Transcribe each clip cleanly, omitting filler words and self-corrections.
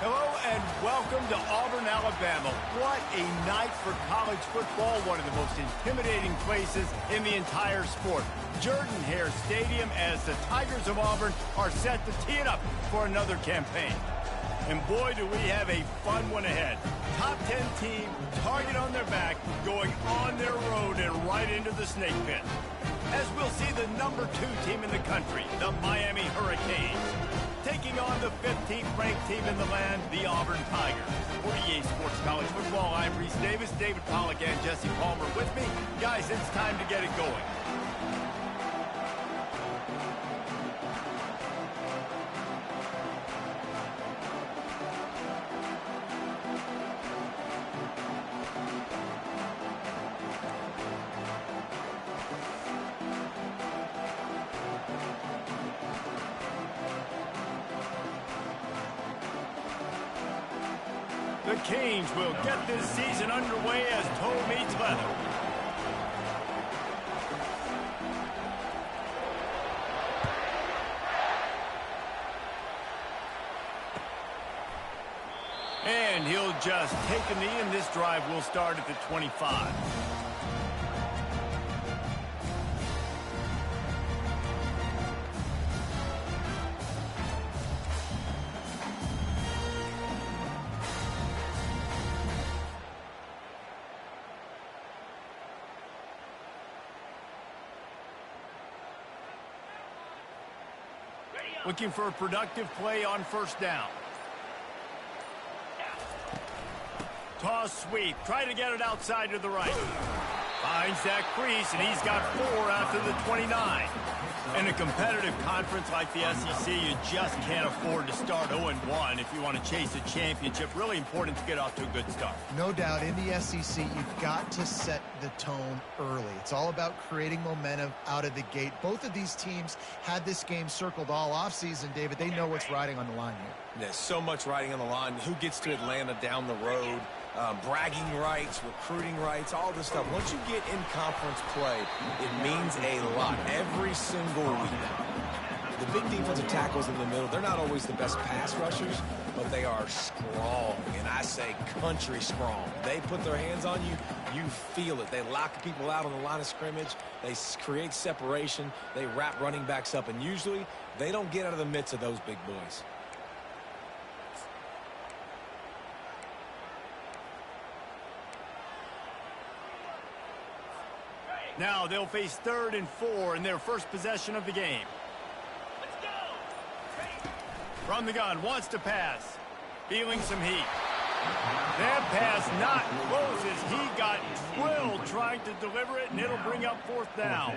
Hello and welcome to Auburn, Alabama. What a night for college football, one of the most intimidating places in the entire sport. Jordan-Hare Stadium as the Tigers of Auburn are set to tee it up for another campaign. And boy, do we have a fun one ahead. Top 10 team, target on their back, going on their road and right into the snake pit. As we'll see the number 2 team in the country, the Miami Hurricanes, taking on the 15th ranked team in the land, the Auburn Tigers. For EA Sports College Football, I'm Reese Davis, David Pollack, and Jesse Palmer with me. Guys, it's time to get it going. The Canes will get this season underway as toe meets leather. And he'll just take a knee, and this drive will start at the 25. Looking for a productive play on first down. Toss sweep. Try to get it outside to the right. Finds that crease, and he's got 4 after the 29. In a competitive conference like the SEC, you just can't afford to start 0-1 if you want to chase a championship. Really important to get off to a good start. No doubt, in the SEC, you've got to set the tone early. It's all about creating momentum out of the gate. Both of these teams had this game circled all offseason, David. They know what's riding on the line here. There's so much riding on the line. Who gets to Atlanta down the road? Bragging rights, recruiting rights, all this stuff. Once you get in conference play, it means a lot every single week. The big defensive tackles in the middle, they're not always the best pass rushers, but they are strong, and I say country strong. They put their hands on you, you feel it. They lock people out on the line of scrimmage. They create separation. They wrap running backs up, and usually they don't get out of the midst of those big boys. Now they'll face 3rd and 4 in their first possession of the game. Let's go. From the gun, wants to pass. Feeling some heat. That pass not close as he got drilled trying to deliver it, and it'll bring up 4th down.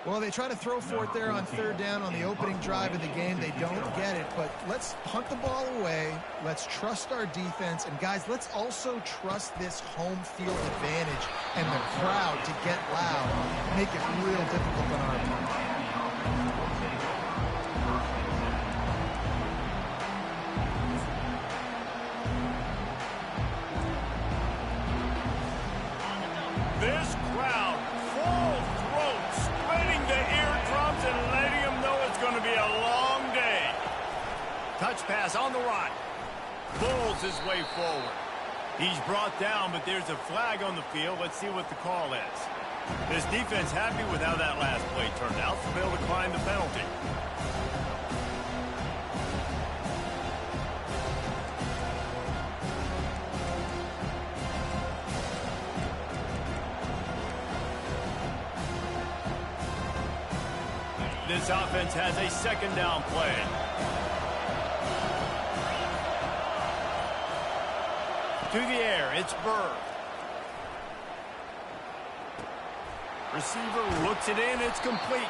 Well, they try to throw for it there on 3rd down on the opening drive of the game. They don't get it, but let's punt the ball away. Let's trust our defense. And, guys, let's also trust this home field advantage and the crowd to get loud, make it real difficult on our opponent. This crowd, full throat, spreading the eardrums and letting them know it's going to be a long day. Touch pass on the right. Pulls his way forward. He's brought down, but there's a flag on the field. Let's see what the call is. This defense happy with how that last play turned out, so they'll decline the penalty. This offense has a 2nd down play. To the air, it's Burr. Receiver looks it in, it's complete.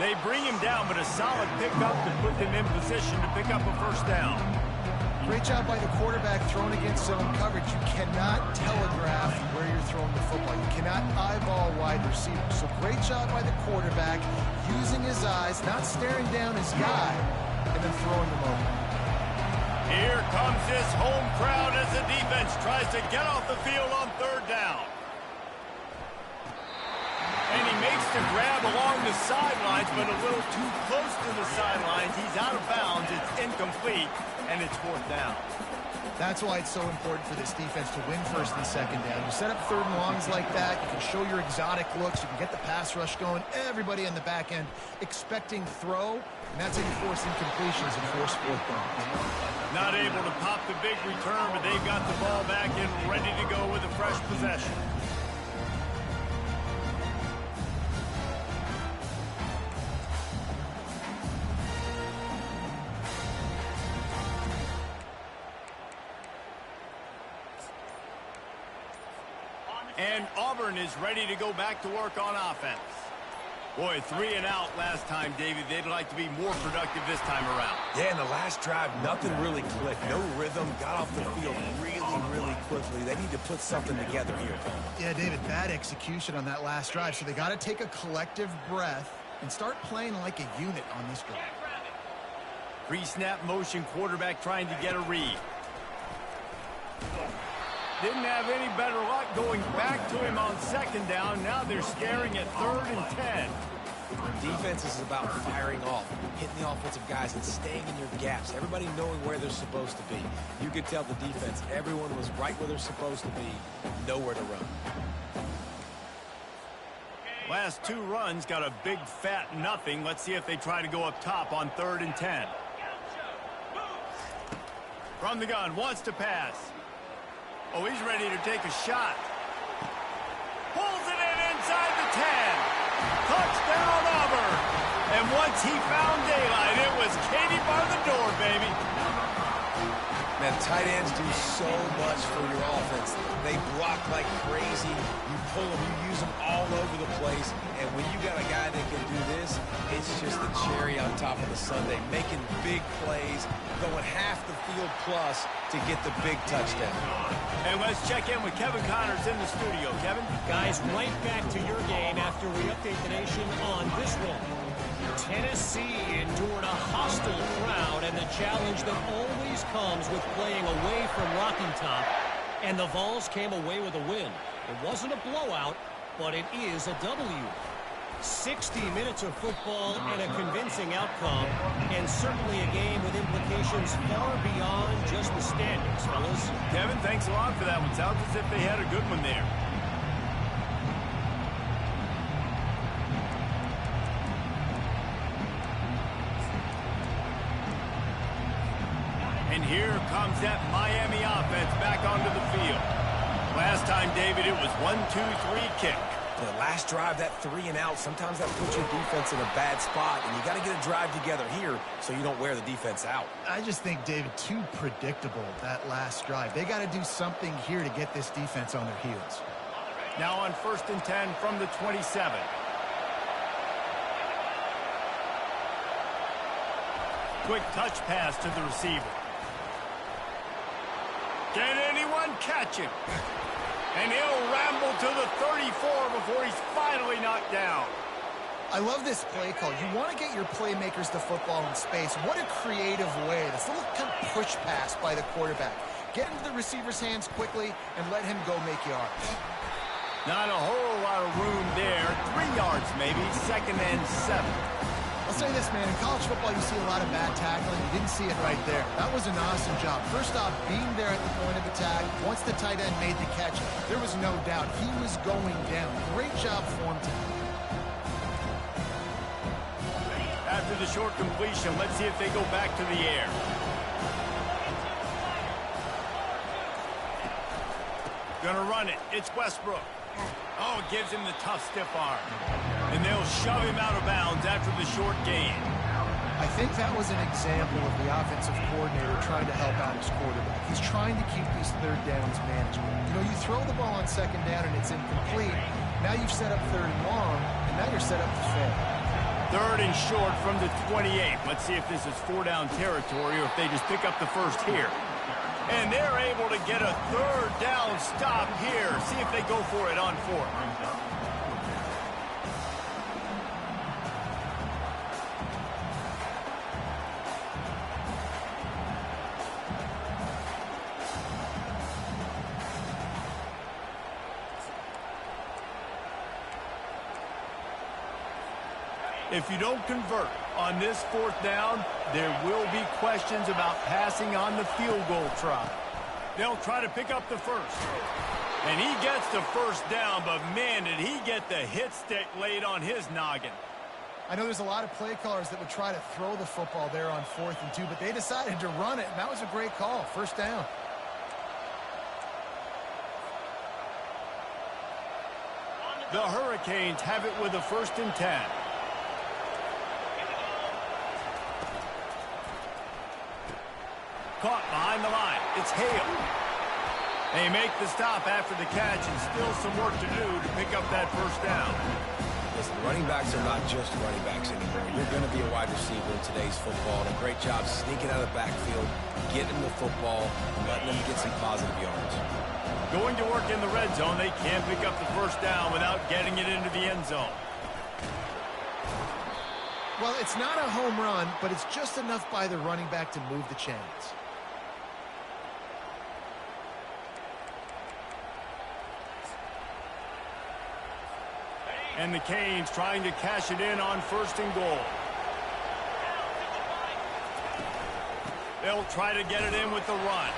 They bring him down, but a solid pickup to put them in position to pick up a 1st down. Great job by the quarterback throwing against zone coverage. You cannot telegraph where you're throwing the football. You cannot eyeball wide receivers. So great job by the quarterback using his eyes, not staring down his guy, and then throwing him over. Here comes this home crowd as the defense tries to get off the field on 3rd down. And he makes to grab along the sidelines, but a little too close to the sidelines. He's out of bounds. It's incomplete, and it's 4th down. That's why it's so important for this defense to win 1st and 2nd down. You set up 3rd and longs like that. You can show your exotic looks. You can get the pass rush going. Everybody on the back end expecting throw, and that's how you force incompletions and force 4th down. Not able to pop the big return, but they've got the ball back and ready to go with a fresh possession. And Auburn is ready to go back to work on offense. Boy, 3 and out last time, David. They'd like to be more productive this time around. Yeah, in the last drive, nothing really clicked. No rhythm, got off the field really quickly. They need to put something together here. Yeah, David, bad execution on that last drive. So they got to take a collective breath and start playing like a unit on this drive. Pre-snap motion, quarterback trying to get a read. Didn't have any better luck going back to him on 2nd down. Now they're staring at 3rd and 10. Defense is about firing off, hitting the offensive guys and staying in your gaps. Everybody knowing where they're supposed to be. You could tell the defense, everyone was right where they're supposed to be, nowhere to run. Last 2 runs got a big fat nothing. Let's see if they try to go up top on 3rd and 10. From the gun, wants to pass. Oh, he's ready to take a shot. Pulls it in inside the 10. Touchdown, Auburn. And once he found daylight, it was Katie bar the door, baby. Man, tight ends do so much for your offense. They block like crazy. You pull them, you use them all over the place. And when you got a guy that can do this, it's just the cherry on top of the sundae, making big plays, going half the field plus to get the big touchdown. And let's check in with Kevin Connors in the studio. Kevin? Guys, right back to your game after we update the nation on this one. Tennessee endured a hostile crowd and the challenge that always comes with playing away from Rocky Top. And the Vols came away with a win. It wasn't a blowout, but it is a W. 60 minutes of football and a convincing outcome, and certainly a game with implications far beyond just the standings, fellas. Kevin, thanks a lot for that one. Sounds as if they had a good one there. And here comes that Miami offense back onto the field. Last time, David, it was 1-2-3 kick. The last drive, that 3 and out, sometimes that puts your defense in a bad spot, and you got to get a drive together here so you don't wear the defense out. I just think, David, too predictable, that last drive. They got to do something here to get this defense on their heels. Now on 1st and 10 from the 27. Quick touch pass to the receiver. Can anyone catch him? And he'll ramble to the 34 before he's finally knocked down. I love this play call. You want to get your playmakers the football in space. What a creative way. This little kind of push pass by the quarterback. Get into the receiver's hands quickly and let him go make yards. Not a whole lot of room there. 3 yards maybe. 2nd and 7. I'll say this, man. In college football, you see a lot of bad tackling. You didn't see it right there. That was an awesome job. First off, being there at the point of attack. Once the tight end made the catch, there was no doubt he was going down. Great job for him tonight. After the short completion, let's see if they go back to the air. Gonna run it. It's Westbrook. Oh, it gives him the tough stiff arm. And they'll shove him out of bounds after the short gain. I think that was an example of the offensive coordinator trying to help out his quarterback. He's trying to keep these 3rd downs manageable. You know, you throw the ball on 2nd down and it's incomplete. Now you've set up 3rd and long, and now you're set up to fail. 3rd and short from the 28. Let's see if this is 4-down territory or if they just pick up the first here. And they're able to get a 3rd down stop here. See if they go for it on 4th. If you don't convert on this fourth down, there will be questions about passing on the field goal try. They'll try to pick up the first. And he gets the first down, but man, did he get the hit stick laid on his noggin. I know there's a lot of play callers that would try to throw the football there on 4th and 2, but they decided to run it, and that was a great call. First down. The Hurricanes have it with a 1st and 10. Caught behind the line. It's Hale. They make the stop after the catch, and still some work to do to pick up that first down. Listen, running backs are not just running backs anymore. You're going to be a wide receiver in today's football, and a great job sneaking out of the backfield, getting the football, and letting them get some positive yards. Going to work in the red zone, they can't pick up the first down without getting it into the end zone. Well, it's not a home run, but it's just enough by the running back to move the chains. And the Canes trying to cash it in on 1st and goal. They'll try to get it in with the run.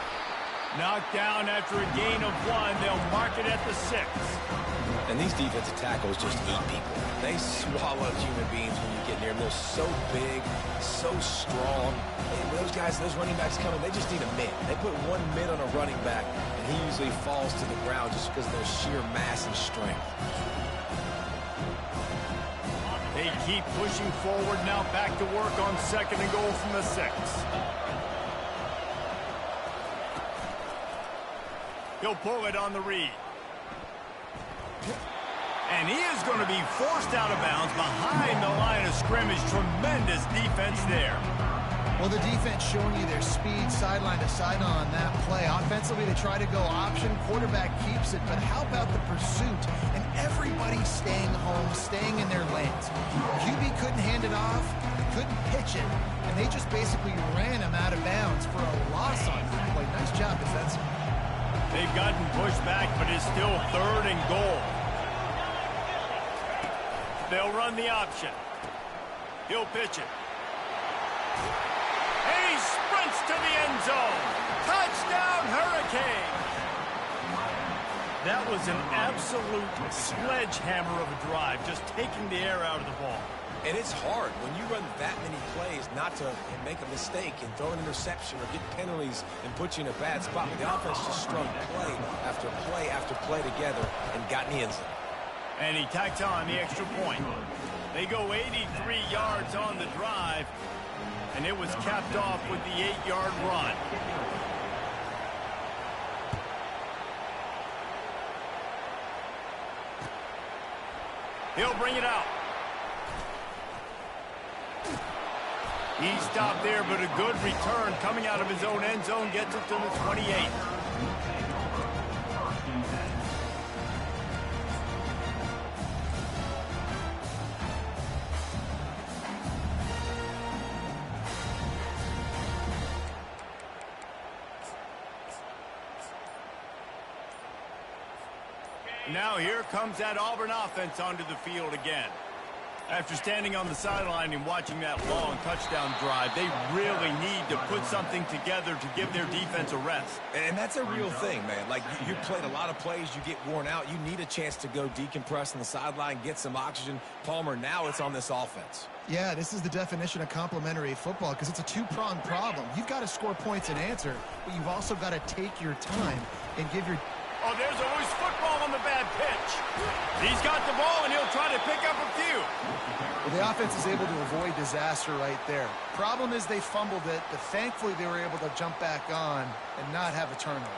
Knocked down after a gain of 1. They'll mark it at the 6. And these defensive tackles just eat people. They swallow human beings when you get near them. They're so big, so strong. And those guys, those running backs coming, they just need a mid. They put one mid on a running back, and he usually falls to the ground just because of their sheer mass and strength. They keep pushing forward now, back to work on 2nd and goal from the 6. He'll pull it on the read. And he is going to be forced out of bounds behind the line of scrimmage. Tremendous defense there. Well, the defense showing you their speed sideline to sideline on that play. Offensively, they try to go option. Quarterback keeps it. But how about the pursuit? And everybody staying home, staying in their lanes. QB couldn't hand it off, couldn't pitch it, and they just basically ran him out of bounds for a loss on that play. Nice job, defense. They've gotten pushed back, but it's still 3rd and goal. They'll run the option. He'll pitch it. And he sprints to the end zone. Touchdown, Hurricane. That was an absolute sledgehammer of a drive, just taking the air out of the ball. And it's hard when you run that many plays not to make a mistake and throw an interception or get penalties and put you in a bad spot. But the offense just strung play after play after play together and got in the end zone. And he tacks on the extra point. They go 83 yards on the drive, and it was capped off with the 8-yard run. He'll bring it out. He stopped there, but a good return coming out of his own end zone gets it to the 28. Now here comes that Auburn offense onto the field again. After standing on the sideline and watching that long touchdown drive, they really need to put something together to give their defense a rest. And that's a real thing, man. Like, you played a lot of plays, you get worn out, you need a chance to go decompress on the sideline, get some oxygen. Palmer, now it's on this offense. Yeah, this is the definition of complementary football because it's a two-pronged problem. You've got to score points and answer, but you've also got to take your time and give your... Oh, there's always football on the bad pitch. He's got the ball, and he'll try to pick up a few. Well, the offense is able to avoid disaster right there. Problem is they fumbled it, but thankfully they were able to jump back on and not have a turnover.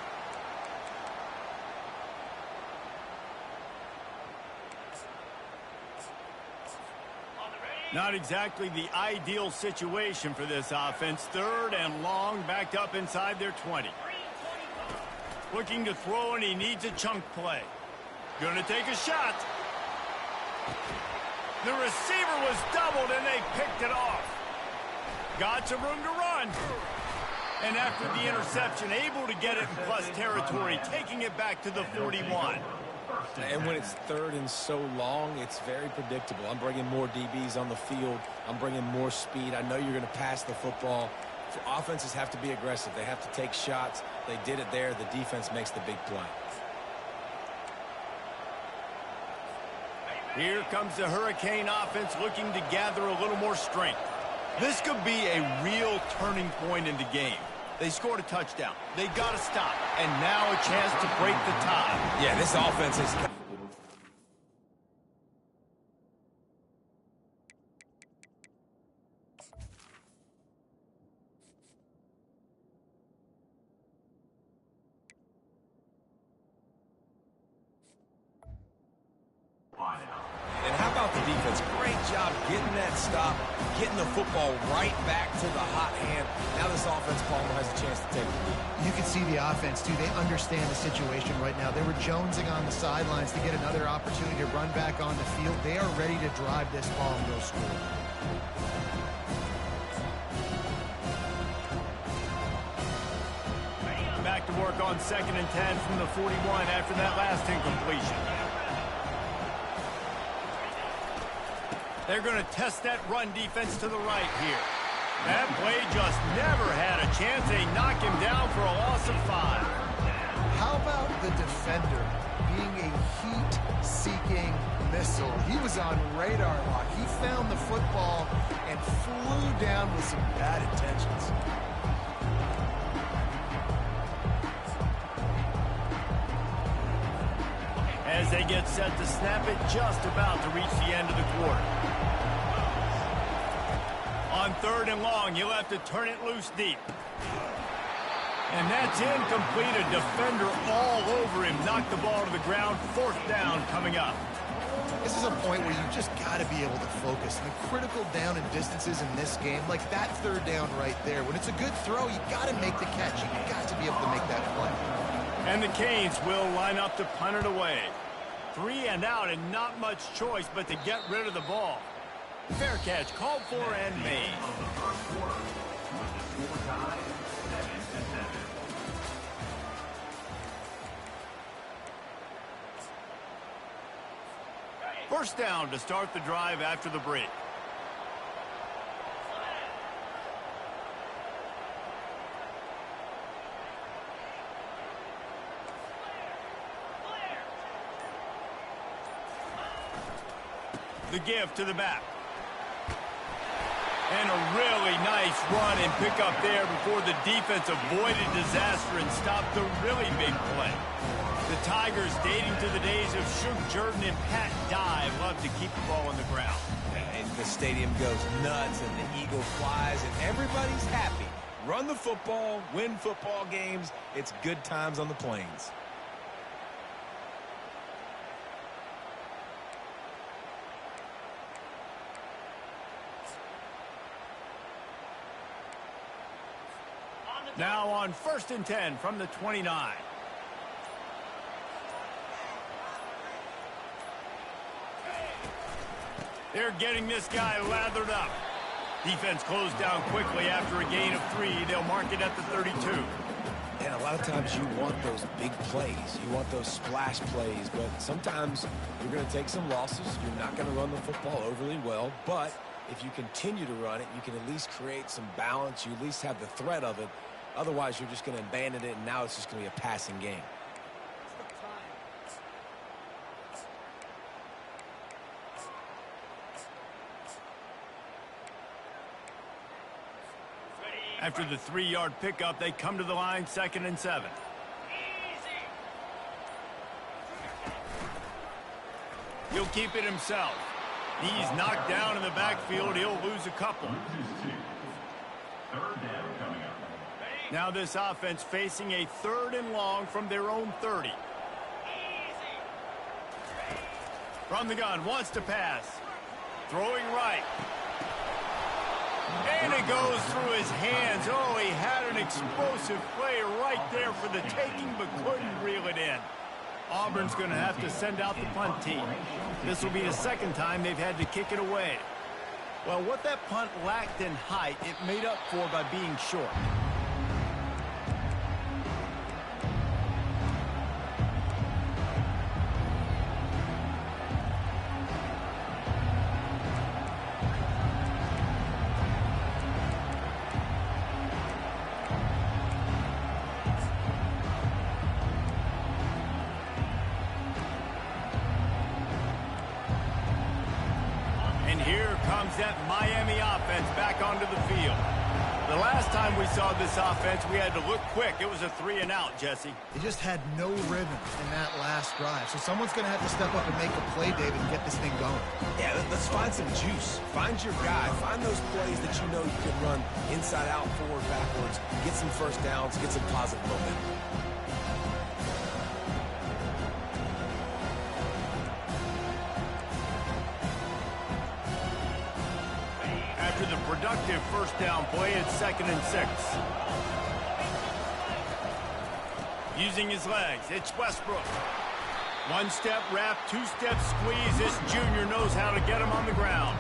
Not exactly the ideal situation for this offense. 3rd and long, backed up inside their 20. Looking to throw, and he needs a chunk play. Going to take a shot. The receiver was doubled, and they picked it off. Got some room to run. And after the interception, able to get it in plus territory, taking it back to the 41. And when it's third and so long, it's very predictable. I'm bringing more DBs on the field. I'm bringing more speed. I know you're going to pass the football. Offenses have to be aggressive. They have to take shots. They did it there. The defense makes the big play. Here comes the Hurricane offense looking to gather a little more strength. This could be a real turning point in the game. They scored a touchdown. They got to stop. And now a chance to break the tie. Yeah, this offense is... And how about the defense? Great job getting that stop, getting the football right back to the hot hand. Now this offense, Palmer, has a chance to take the lead. You can see the offense, too. They understand the situation right now. They were jonesing on the sidelines to get another opportunity to run back on the field. They are ready to drive this ball and go score. Back to work on 2nd and 10 from the 41 after that last incompletion. They're going to test that run defense to the right here. That play just never had a chance. They knock him down for a loss of 5. How about the defender being a heat-seeking missile? He was on radar lock. He found the football and flew down with some bad intentions. As they get set to snap it, just about to reach the end of the quarter. On 3rd and long, you'll have to turn it loose deep. And that's incomplete. A defender all over him. Knocked the ball to the ground. 4th down coming up. This is a point where you just got to be able to focus. And the critical down and distances in this game, like that 3rd down right there, when it's a good throw, you got to make the catch. You got to be able to make that play. And the Canes will line up to punt it away. 3 and out, and not much choice but to get rid of the ball. Fair catch called for and made. First down to start the drive after the break. The give to the back. And a really nice run and pick up there before the defense avoided disaster and stopped the really big play. The Tigers, dating to the days of Shook Jordan and Pat Dye, love to keep the ball on the ground. And the stadium goes nuts and the eagle flies and everybody's happy. Run the football, win football games. It's good times on the plains. Now on 1st and 10 from the 29. They're getting this guy lathered up. Defense closed down quickly after a gain of 3. They'll mark it at the 32. And a lot of times you want those big plays. You want those splash plays. But sometimes you're going to take some losses. You're not going to run the football overly well. But if you continue to run it, you can at least create some balance. You at least have the threat of it. Otherwise, you're just going to abandon it, and now it's just going to be a passing game. After the 3-yard pickup, they come to the line, 2nd and 7. He'll keep it himself. He's knocked down in the backfield. He'll lose a couple. Now this offense facing a 3rd and long from their own 30. From the gun, wants to pass. Throwing right. And it goes through his hands. Oh, he had an explosive play right there for the taking, but couldn't reel it in. Auburn's going to have to send out the punt team. This will be the 2nd time they've had to kick it away. Well, what that punt lacked in height, it made up for by being short. comes that Miami offense back onto the field. The last time we saw this offense, we had to look quick. It was a 3-and-out, Jesse. They just had no rhythm in that last drive. So someone's going to have to step up and make a play, David, and get this thing going. Yeah, let's find some juice. Find your guy. Find those plays that you know you can run inside out, forward, backwards. Get some first downs. Get some positive momentum. After the productive first down play, it's 2nd and 6. Using his legs, it's Westbrook. One-step wrap, two-step squeeze. This junior knows how to get him on the ground.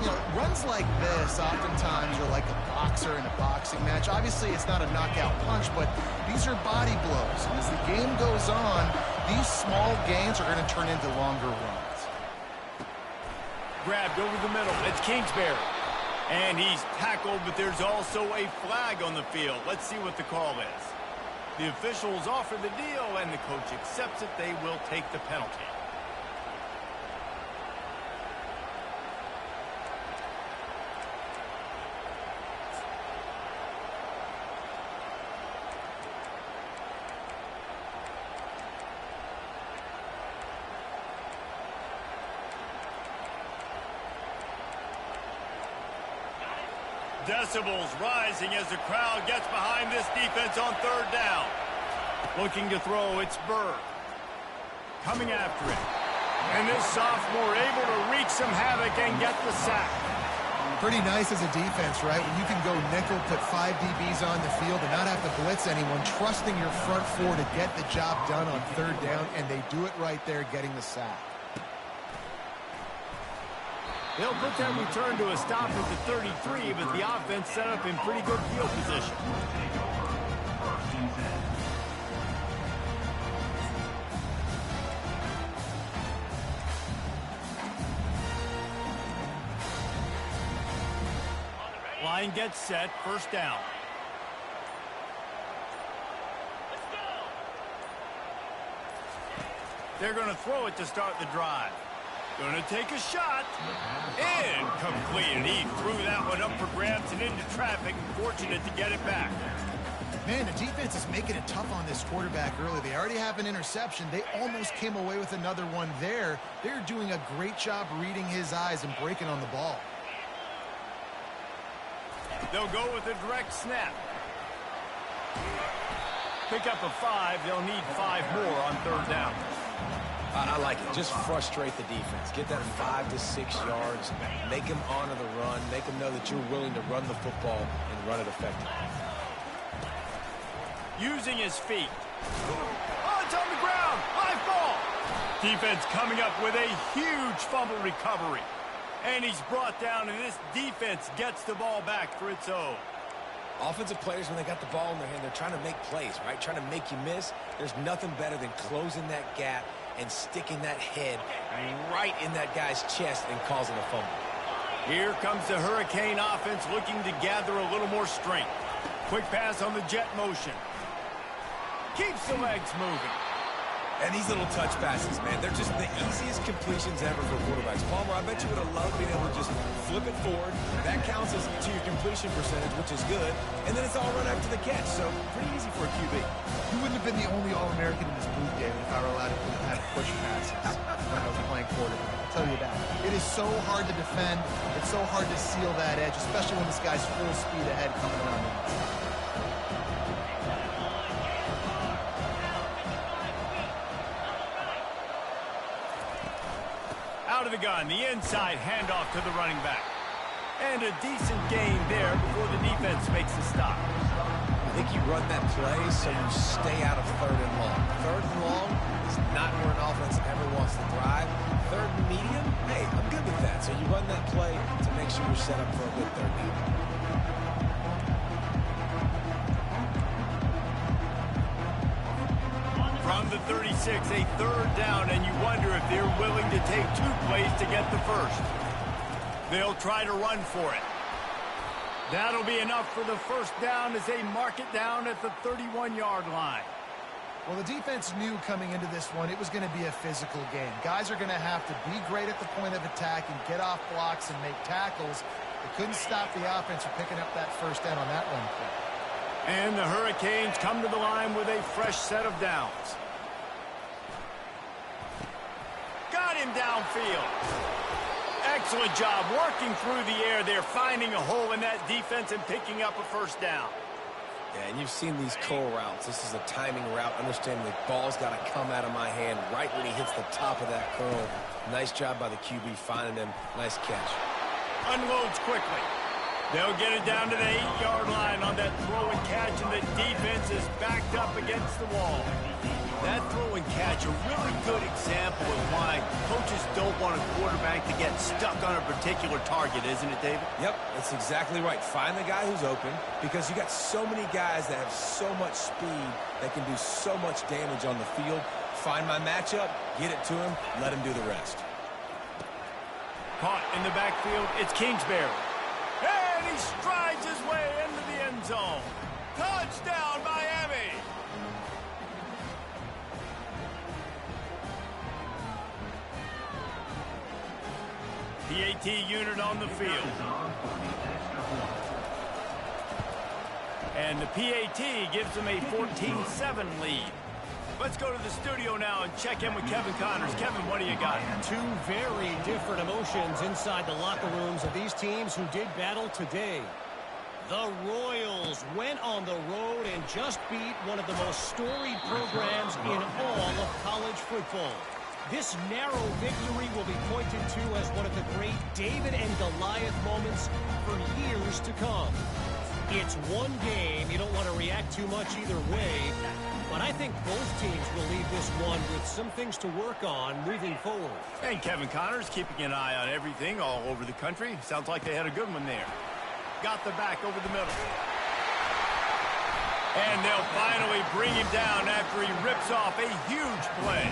You know, runs like this oftentimes are like a boxer in a boxing match. Obviously, it's not a knockout punch, but these are body blows. And as the game goes on, these small gains are going to turn into longer runs. Grabbed over the middle. It's Kingsbury. And he's tackled, but there's also a flag on the field. Let's see what the call is. The officials offer the deal, and the coach accepts it. They will take the penalty. Decibels rising as the crowd gets behind this defense on 3rd down. Looking to throw, it's Bird. Coming after it. And this sophomore able to wreak some havoc and get the sack. Pretty nice as a defense, right? When you can go nickel, put 5 DBs on the field and not have to blitz anyone, trusting your front 4 to get the job done on 3rd down, and they do it right there, getting the sack. They'll put that return to a stop at the 33, but the offense set up in pretty good field position. Line gets set, 1st down. They're going to throw it to start the drive. Going to take a shot. Incomplete. He threw that one up for grabs and into traffic. Fortunate to get it back. Man, the defense is making it tough on this quarterback early. They already have an interception. They almost came away with another one there. They're doing a great job reading his eyes and breaking on the ball. They'll go with a direct snap. Pick up a 5. They'll need 5 more on 3rd down. I like it. Just frustrate the defense. Get that 5 to 6 yards. Make them honor the run. Make them know that you're willing to run the football and run it effectively. Using his feet. Oh, it's on the ground. Live ball. Defense coming up with a huge fumble recovery. And he's brought down, and this defense gets the ball back for its own. Offensive players, when they got the ball in their hand, they're trying to make plays, right? Trying to make you miss. There's nothing better than closing that gap and sticking that head right in that guy's chest and causing a fumble. Here comes the Hurricane offense looking to gather a little more strength. Quick pass on the jet motion. Keeps the legs moving. And these little touch passes, man, they're just the easiest completions ever for quarterbacks. Palmer, I bet you would have loved being able to just flip it forward. That counts as to your completion percentage, which is good. And then it's all run after the catch, so pretty easy for a QB. You wouldn't have been the only All-American in this booth, David, if I were allowed to have push passes when I was playing quarterback. I'll tell you that. It is so hard to defend. It's so hard to seal that edge, especially when this guy's full speed ahead coming around the inside. Out of the gun, the inside handoff to the running back. And a decent gain there before the defense makes the stop. I think you run that play so you stay out of 3rd and long. 3rd and long is not where an offense ever wants to thrive. 3rd and medium, hey, I'm good with that. So you run that play to make sure you're set up for a good 3rd down. From the 36, a 3rd down, and you wonder if they're willing to take 2 plays to get the first. They'll try to run for it. That'll be enough for the 1st down as they mark it down at the 31-yard line. Well, the defense knew coming into this one it was going to be a physical game. Guys are going to have to be great at the point of attack and get off blocks and make tackles. They couldn't stop the offense from picking up that first down on that one play. And the Hurricanes come to the line with a fresh set of downs. Got him downfield. Excellent job working through the air there, finding a hole in that defense and picking up a first down. Yeah, and you've seen these curl routes. This is a timing route. Understanding the ball's got to come out of my hand right when he hits the top of that curl. Nice job by the QB finding him. Nice catch. Unloads quickly. They'll get it down to the 8-yard line on that throw and catch, and the defense is backed up against the wall. That throw and catch, a really good example of why coaches don't want a quarterback to get stuck on a particular target, isn't it, David? Yep, that's exactly right. Find the guy who's open, because you got so many guys that have so much speed that can do so much damage on the field. Find my matchup, get it to him, let him do the rest. Caught in the backfield, it's Kingsbury. And he strides his way into the end zone. Touchdown, Miami! PAT unit on the field. And the PAT gives them a 14-7 lead. Let's go to the studio now and check in with Kevin Connors. Kevin, what do you got? Two very different emotions inside the locker rooms of these teams who did battle today. The Royals went on the road and just beat one of the most storied programs in all of college football. This narrow victory will be pointed to as one of the great David and Goliath moments for years to come. It's one game. You don't want to react too much either way. But I think both teams will leave this one with some things to work on moving forward. And Kevin Connors keeping an eye on everything all over the country. Sounds like they had a good one there. Got the back over the middle. And they'll finally bring him down after he rips off a huge play.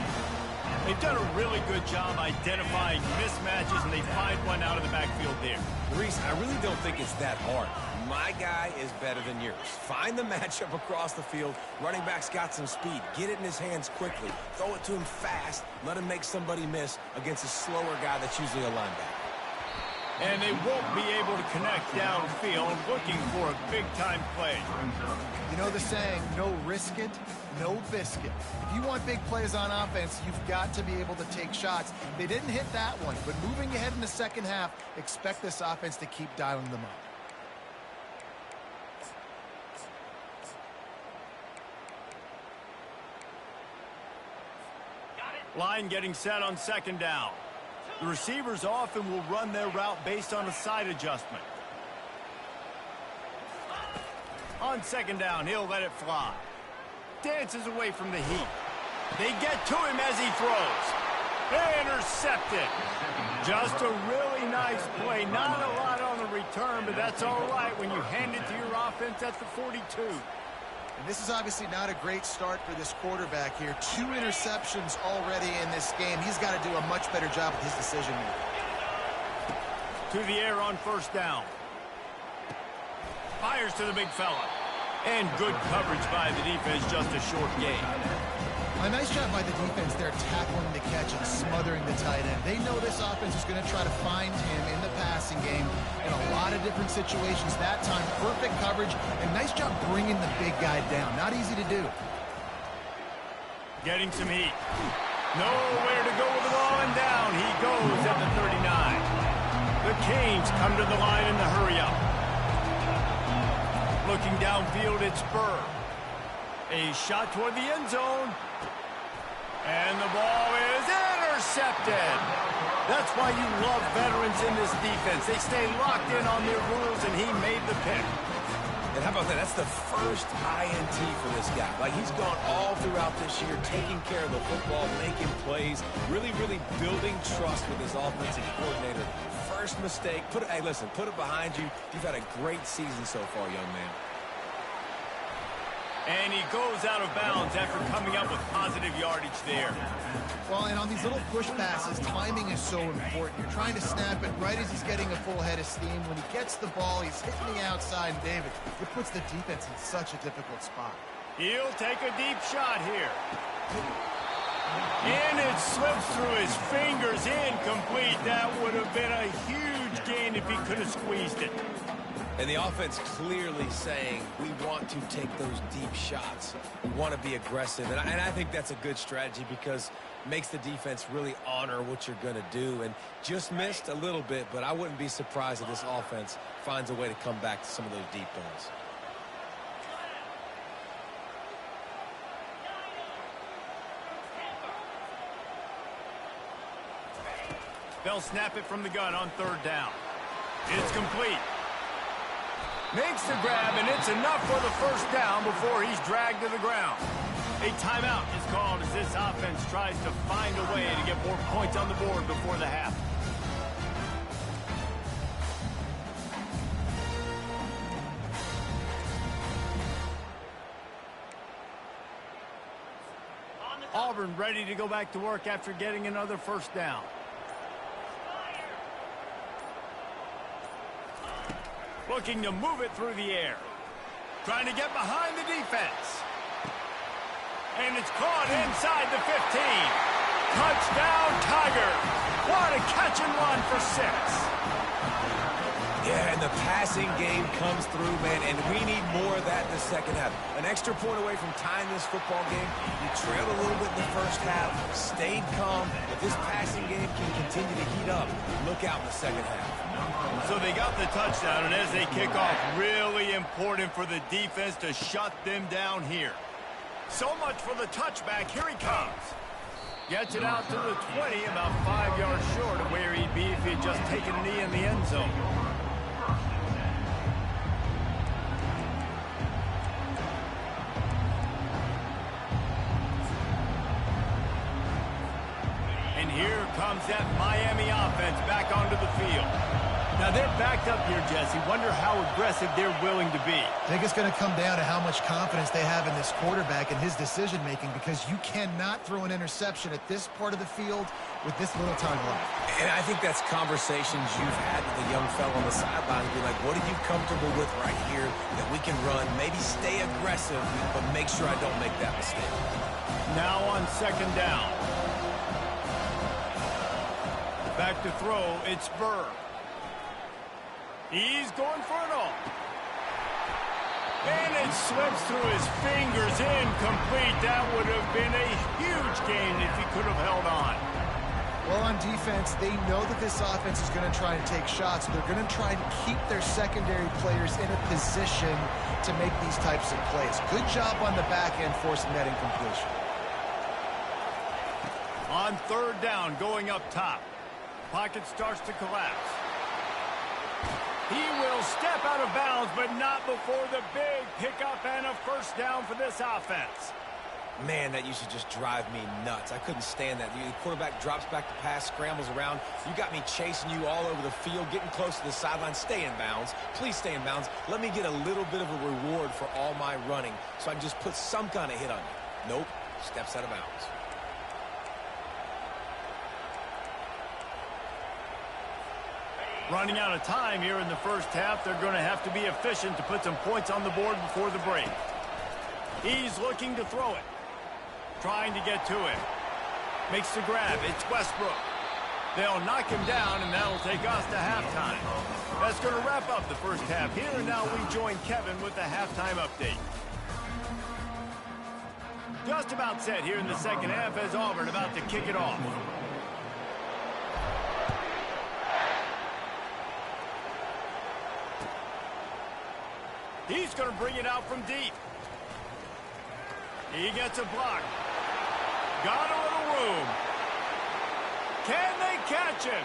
They've done a really good job identifying mismatches, and they find one out of the backfield there. Reese, I really don't think it's that hard. My guy is better than yours. Find the matchup across the field. Running back's got some speed. Get it in his hands quickly. Throw it to him fast. Let him make somebody miss against a slower guy that's usually a linebacker. And they won't be able to connect downfield, looking for a big-time play. You know the saying, no risk it, no biscuit. If you want big plays on offense, you've got to be able to take shots. They didn't hit that one, but moving ahead in the second half, expect this offense to keep dialing them up. Line getting set on second down. The receivers often will run their route based on a side adjustment. On second down, he'll let it fly. Dances away from the heat. They get to him as he throws. Intercepted. Just a really nice play. Not a lot on the return, but that's all right when you hand it to your offense at the 42. And this is obviously not a great start for this quarterback here. 2 interceptions already in this game. He's got to do a much better job with his decision-making. To the air on first down. Fires to the big fella. And good coverage by the defense, just a short gain. A nice job by the defense there, tackling the catch and smothering the tight end. They know this offense is going to try to find him in the passing game in a lot of different situations. That time, perfect coverage, and nice job bringing the big guy down. Not easy to do. Getting some heat. Nowhere to go with the ball, and down he goes at the 39. The Canes come to the line in the hurry-up. Looking downfield, it's Burr. A shot toward the end zone. And the ball is intercepted. That's why you love veterans in this defense. They stay locked in on their rules, and he made the pick. And how about that? That's the first INT for this guy. Like, he's gone all throughout this year, taking care of the football, making plays, really, really building trust with his offensive coordinator. First mistake. Hey, listen, put it behind you. You've had a great season so far, young man. And he goes out of bounds after coming up with positive yardage there. Well, and on these little push passes, timing is so important. You're trying to snap it right as he's getting a full head of steam. When he gets the ball, he's hitting the outside. And David, it puts the defense in such a difficult spot. He'll take a deep shot here. And it slips through his fingers, incomplete. That would have been a huge gain if he could have squeezed it. And the offense clearly saying, we want to take those deep shots. We want to be aggressive. And I think that's a good strategy because it makes the defense really honor what you're going to do. And just missed a little bit, but I wouldn't be surprised if this offense finds a way to come back to some of those deep balls. They'll snap it from the gun on third down. It's complete. Makes the grab, and it's enough for the first down before he's dragged to the ground. A timeout is called as this offense tries to find a way to get more points on the board before the half. Auburn ready to go back to work after getting another first down. Looking to move it through the air. Trying to get behind the defense. And it's caught inside the 15. Touchdown, Tiger. What a catch and run for 6. Yeah, and the passing game comes through, man, and we need more of that in the second half. An extra point away from tying this football game. You trailed a little bit in the first half, stayed calm, but this passing game can continue to heat up. Look out in the second half. So they got the touchdown, and as they kick off, really important for the defense to shut them down here. So much for the touchback. Here he comes. Gets it out to the 20, about 5 yards short of where he'd be if he had just taken a knee in the end zone. And here comes that Miami offense back onto the field. Now, they're backed up here, Jesse. Wonder how aggressive they're willing to be. I think it's going to come down to how much confidence they have in this quarterback and his decision-making, because you cannot throw an interception at this part of the field with this little time left. And I think that's conversations you've had with the young fellow on the sideline. Be like, what are you comfortable with right here that we can run? Maybe stay aggressive, but make sure I don't make that mistake. Now on second down. Back to throw, it's Burr. He's going for it all. And it slips through his fingers, incomplete. That would have been a huge gain if he could have held on. Well, on defense, they know that this offense is going to try and take shots. They're going to try and keep their secondary players in a position to make these types of plays. Good job on the back end forcing that incompletion. On third down, going up top. Pocket starts to collapse. He will step out of bounds, but not before the big pickup and a first down for this offense. Man, that used to just drive me nuts. I couldn't stand that. The quarterback drops back to pass, scrambles around. You got me chasing you all over the field, getting close to the sideline. Stay in bounds. Please stay in bounds. Let me get a little bit of a reward for all my running so I can just put some kind of hit on you. Nope. Steps out of bounds. Running out of time here in the first half. They're going to have to be efficient to put some points on the board before the break. He's looking to throw it. Trying to get to it. Makes the grab. It's Westbrook. They'll knock him down, and that'll take us to halftime. That's going to wrap up the first half here, and now we join Kevin with the halftime update. Just about set here in the second half as Auburn about to kick it off. He's going to bring it out from deep. He gets a block. Got a little room. Can they catch him?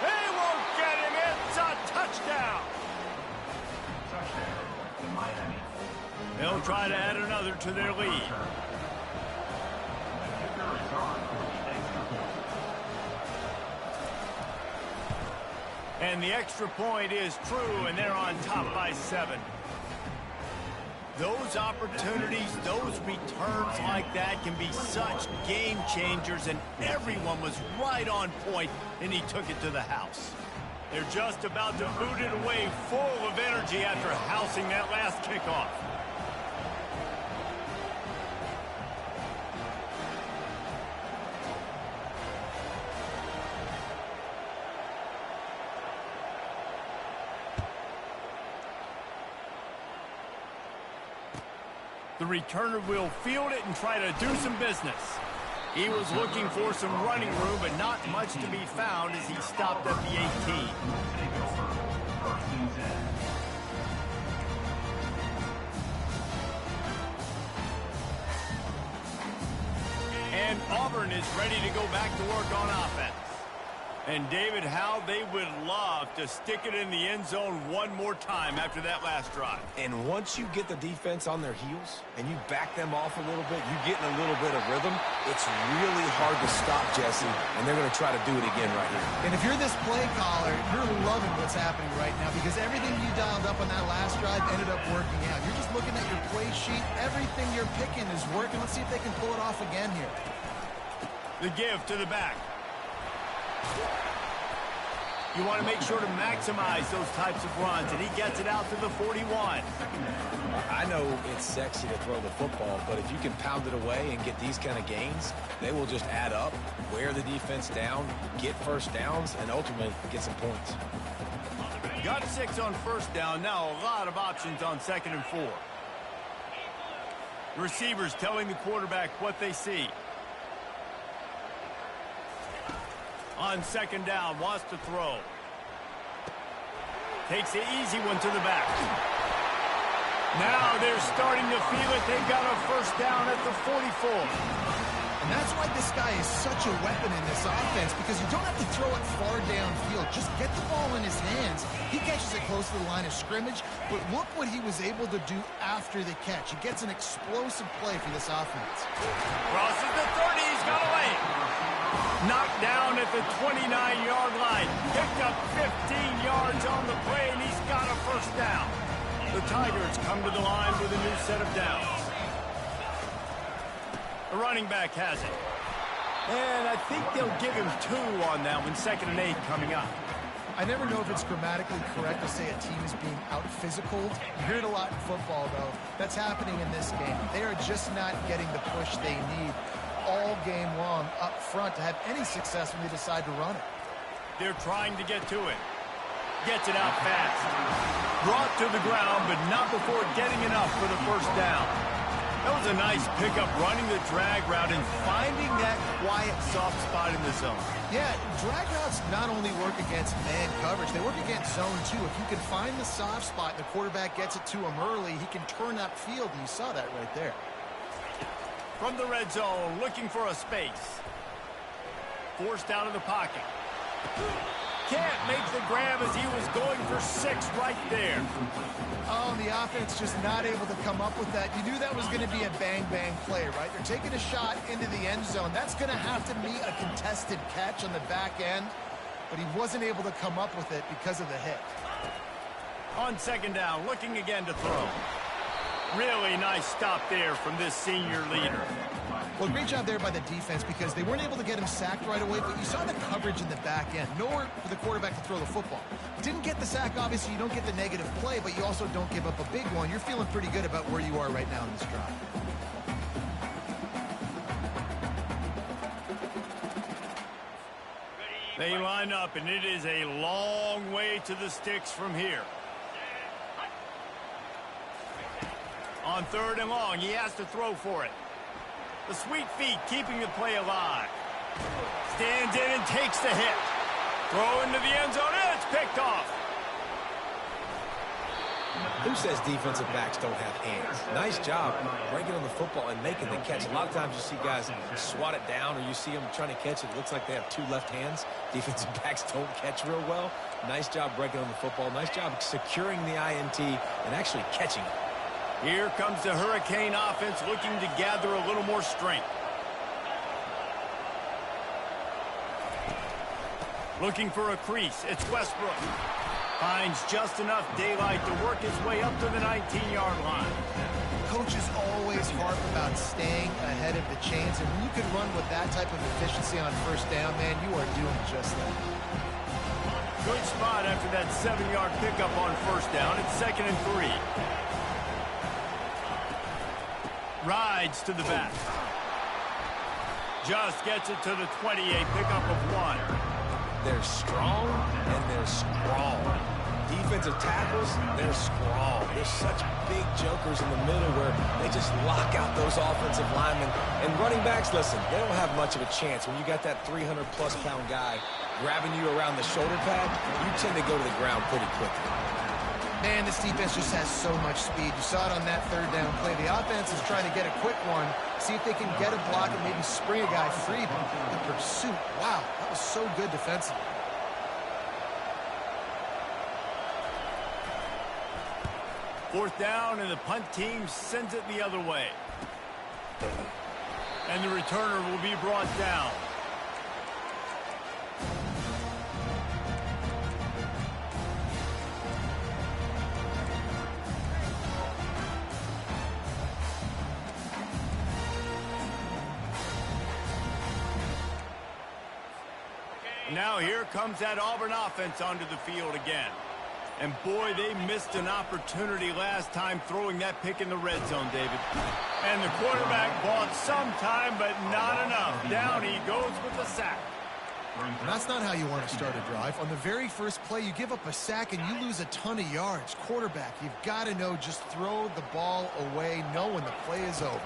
They won't get him. It's a touchdown. They'll try to add another to their lead. And the extra point is true, and they're on top by 7. Those opportunities, those returns like that can be such game changers, and everyone was right on point, and he took it to the house. They're just about to boot it away full of energy after housing that last kickoff. The returner will field it and try to do some business. He was looking for some running room, but not much to be found as he stopped at the 18. And Auburn is ready to go back to work on offense. And David, how they would love to stick it in the end zone one more time after that last drive. And once you get the defense on their heels and you back them off a little bit, you get in a little bit of rhythm, it's really hard to stop, Jesse, and they're going to try to do it again right here. And if you're this play caller, you're loving what's happening right now because everything you dialed up on that last drive ended up working out. You're just looking at your play sheet. Everything you're picking is working. Let's see if they can pull it off again here. The give to the back. You want to make sure to maximize those types of runs, and he gets it out to the 41. I know it's sexy to throw the football, but if you can pound it away and get these kind of gains, they will just add up, wear the defense down, get first downs, and ultimately get some points. Got 6 on first down. Now a lot of options on 2nd and 4. Receivers telling the quarterback what they see. On 2nd down, wants to throw. Takes the easy one to the back. Now they're starting to feel it. They've got a first down at the 44. And that's why this guy is such a weapon in this offense, because you don't have to throw it far downfield. Just get the ball in his hands. He catches it close to the line of scrimmage, but look what he was able to do after the catch. He gets an explosive play for this offense. Crosses the 30. He's got away. Knocked down at the 29-yard line. Picked up 15 yards on the play, and he's got a first down. The Tigers come to the line with a new set of downs. The running back has it. And I think they'll give him 2 on that one. 2nd and 8 coming up. I never know if it's grammatically correct to say a team is being out-physical. You hear it a lot in football, though. That's happening in this game. They are just not getting the push they need all game long up front to have any success when they decide to run it. They're trying to get to it. Gets it out fast. Brought to the ground, but not before getting enough for the first down. That was a nice pickup, running the drag route and finding that quiet, soft spot in the zone. Yeah, drag routes not only work against man coverage, they work against zone too. If you can find the soft spot and the quarterback gets it to him early, he can turn upfield, and you saw that right there. From the red zone, looking for a space. Forced out of the pocket. Can't make the grab as he was going for 6 right there. Oh, and the offense just not able to come up with that. You knew that was going to be a bang-bang play, right? They're taking a shot into the end zone. That's going to have to meet a contested catch on the back end, but he wasn't able to come up with it because of the hit. On 2nd down, looking again to throw. Really nice stop there from this senior leader. Well, great job there by the defense because they weren't able to get him sacked right away, but you saw the coverage in the back end. Nowhere for the quarterback to throw the football. Didn't get the sack, obviously. You don't get the negative play, but you also don't give up a big one. You're feeling pretty good about where you are right now in this drive. They line up, and it is a long way to the sticks from here. On 3rd and long, he has to throw for it. The sweet feet keeping the play alive. Stands in and takes the hit. Throw into the end zone, and it's picked off. Who says defensive backs don't have hands? Nice job breaking on the football and making the catch. A lot of times you see guys swat it down, or you see them trying to catch it. It looks like they have 2 left hands. Defensive backs don't catch real well. Nice job breaking on the football. Nice job securing the INT and actually catching it. Here comes the Hurricane offense looking to gather a little more strength. Looking for a crease. It's Westbrook. Finds just enough daylight to work his way up to the 19-yard line. Coaches always harp about staying ahead of the chains, and when you can run with that type of efficiency on first down, man, you are doing just that. Good spot after that 7-yard pickup on first down. It's 2nd and 3. Rides to the back. Just gets it to the 28, pickup of 1. They're strong and they're strong. Defensive tackles, they're strong. There's such big jokers in the middle where they just lock out those offensive linemen. And running backs, listen, they don't have much of a chance. When you got that 300-plus pound guy grabbing you around the shoulder pad, you tend to go to the ground pretty quickly. Man, this defense just has so much speed. You saw it on that third down play. The offense is trying to get a quick one, see if they can get a block and maybe spring a guy free. But the pursuit, wow, that was so good defensively. Fourth down, and the punt team sends it the other way. And the returner will be brought down. Now here comes that Auburn offense onto the field again. And boy, they missed an opportunity last time throwing that pick in the red zone, David. And the quarterback bought some time, but not enough. Down he goes with the sack. And that's not how you want to start a drive. On the very first play, you give up a sack and you lose a ton of yards. Quarterback, you've got to know, just throw the ball away, know when the play is over.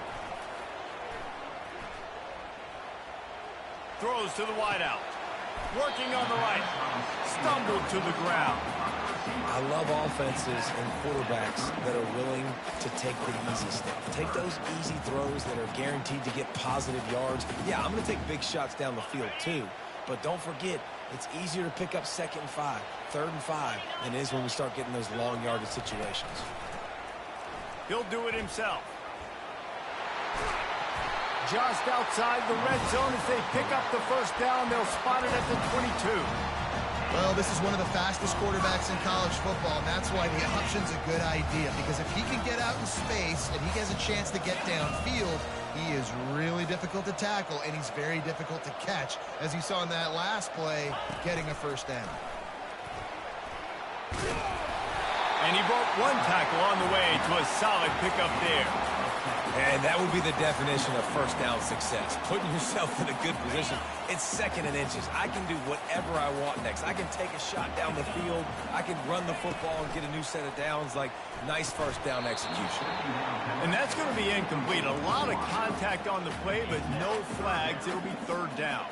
Throws to the wideout. Working on the right. Stumbled to the ground. I love offenses and quarterbacks that are willing to take the easy stuff. Take those easy throws that are guaranteed to get positive yards. Yeah, I'm going to take big shots down the field too. But don't forget, it's easier to pick up 2nd and 5, 3rd and 5 than it is when we start getting those long yardage situations. He'll do it himself. Just outside the red zone as they pick up the first down. They'll spot it at the 22. Well, this is one of the fastest quarterbacks in college football, and that's why the option's a good idea, because if he can get out in space and he has a chance to get downfield, he is really difficult to tackle, and he's very difficult to catch, as you saw in that last play, getting a first down. And he broke one tackle on the way to a solid pickup there. And that would be the definition of first down success. Putting yourself in a good position. It's 2nd and inches. I can do whatever I want next. I can take a shot down the field. I can run the football and get a new set of downs. Like, nice first down execution. And that's going to be incomplete. A lot of contact on the play, but no flags. It'll be 3rd down.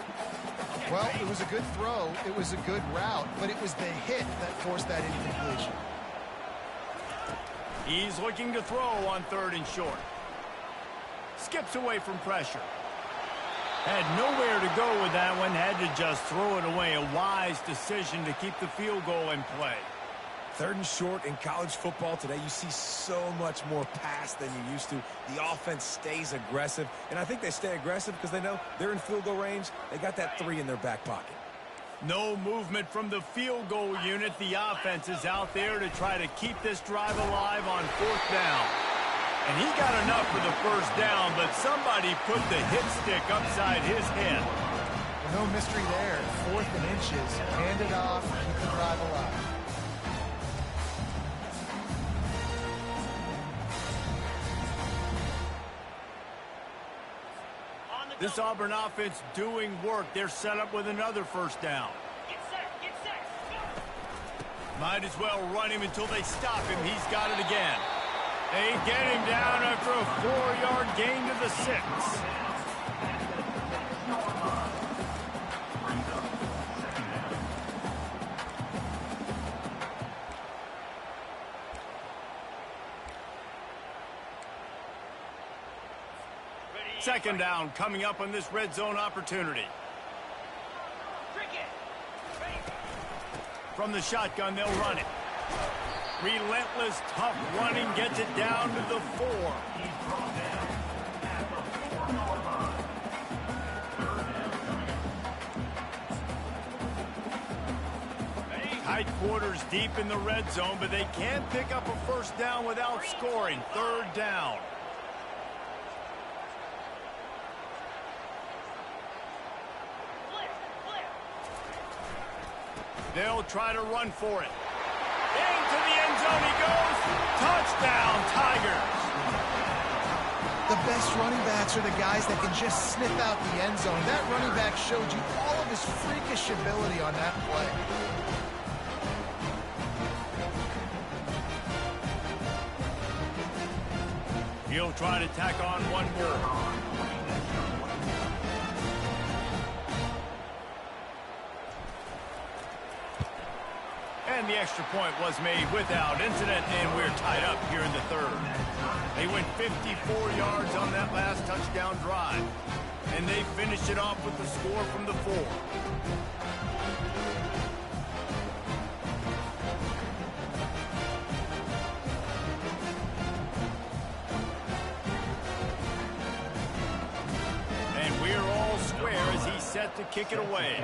Well, it was a good throw. It was a good route, but it was the hit that forced that incompletion. He's looking to throw on 3rd and short. Skips away from pressure. Had nowhere to go with that one. Had to just throw it away. A wise decision to keep the field goal in play. 3rd and short in college football today, you see so much more pass than you used to. The offense stays aggressive, and I think they stay aggressive because they know they're in field goal range. They got that 3 in their back pocket. No movement from the field goal unit. The offense is out there to try to keep this drive alive on 4th down. And he got enough for the first down, but somebody put the hit stick upside his head. Well, no mystery there. 4th and inches. Hand it off. Keep the drive alive. This Auburn offense doing work. They're set up with another first down. Get set. Might as well run him until they stop him. He's got it again. They get him down after a 4-yard gain to the 6. Second down coming up on this red zone opportunity. From the shotgun, they'll run it. Relentless, tough running gets it down to the 4. Tight quarters deep in the red zone, but they can't pick up a first down without scoring. 3rd down. They'll try to run for it. Into the end zone he goes. Touchdown, Tigers. The best running backs are the guys that can just sniff out the end zone. That running back showed you all of his freakish ability on that play. He'll try to tack on one more. And the extra point was made without incident, and we're tied up here in the third. They went 54 yards on that last touchdown drive, and they finished it off with the score from the 4. And we're all square as he's set to kick it away.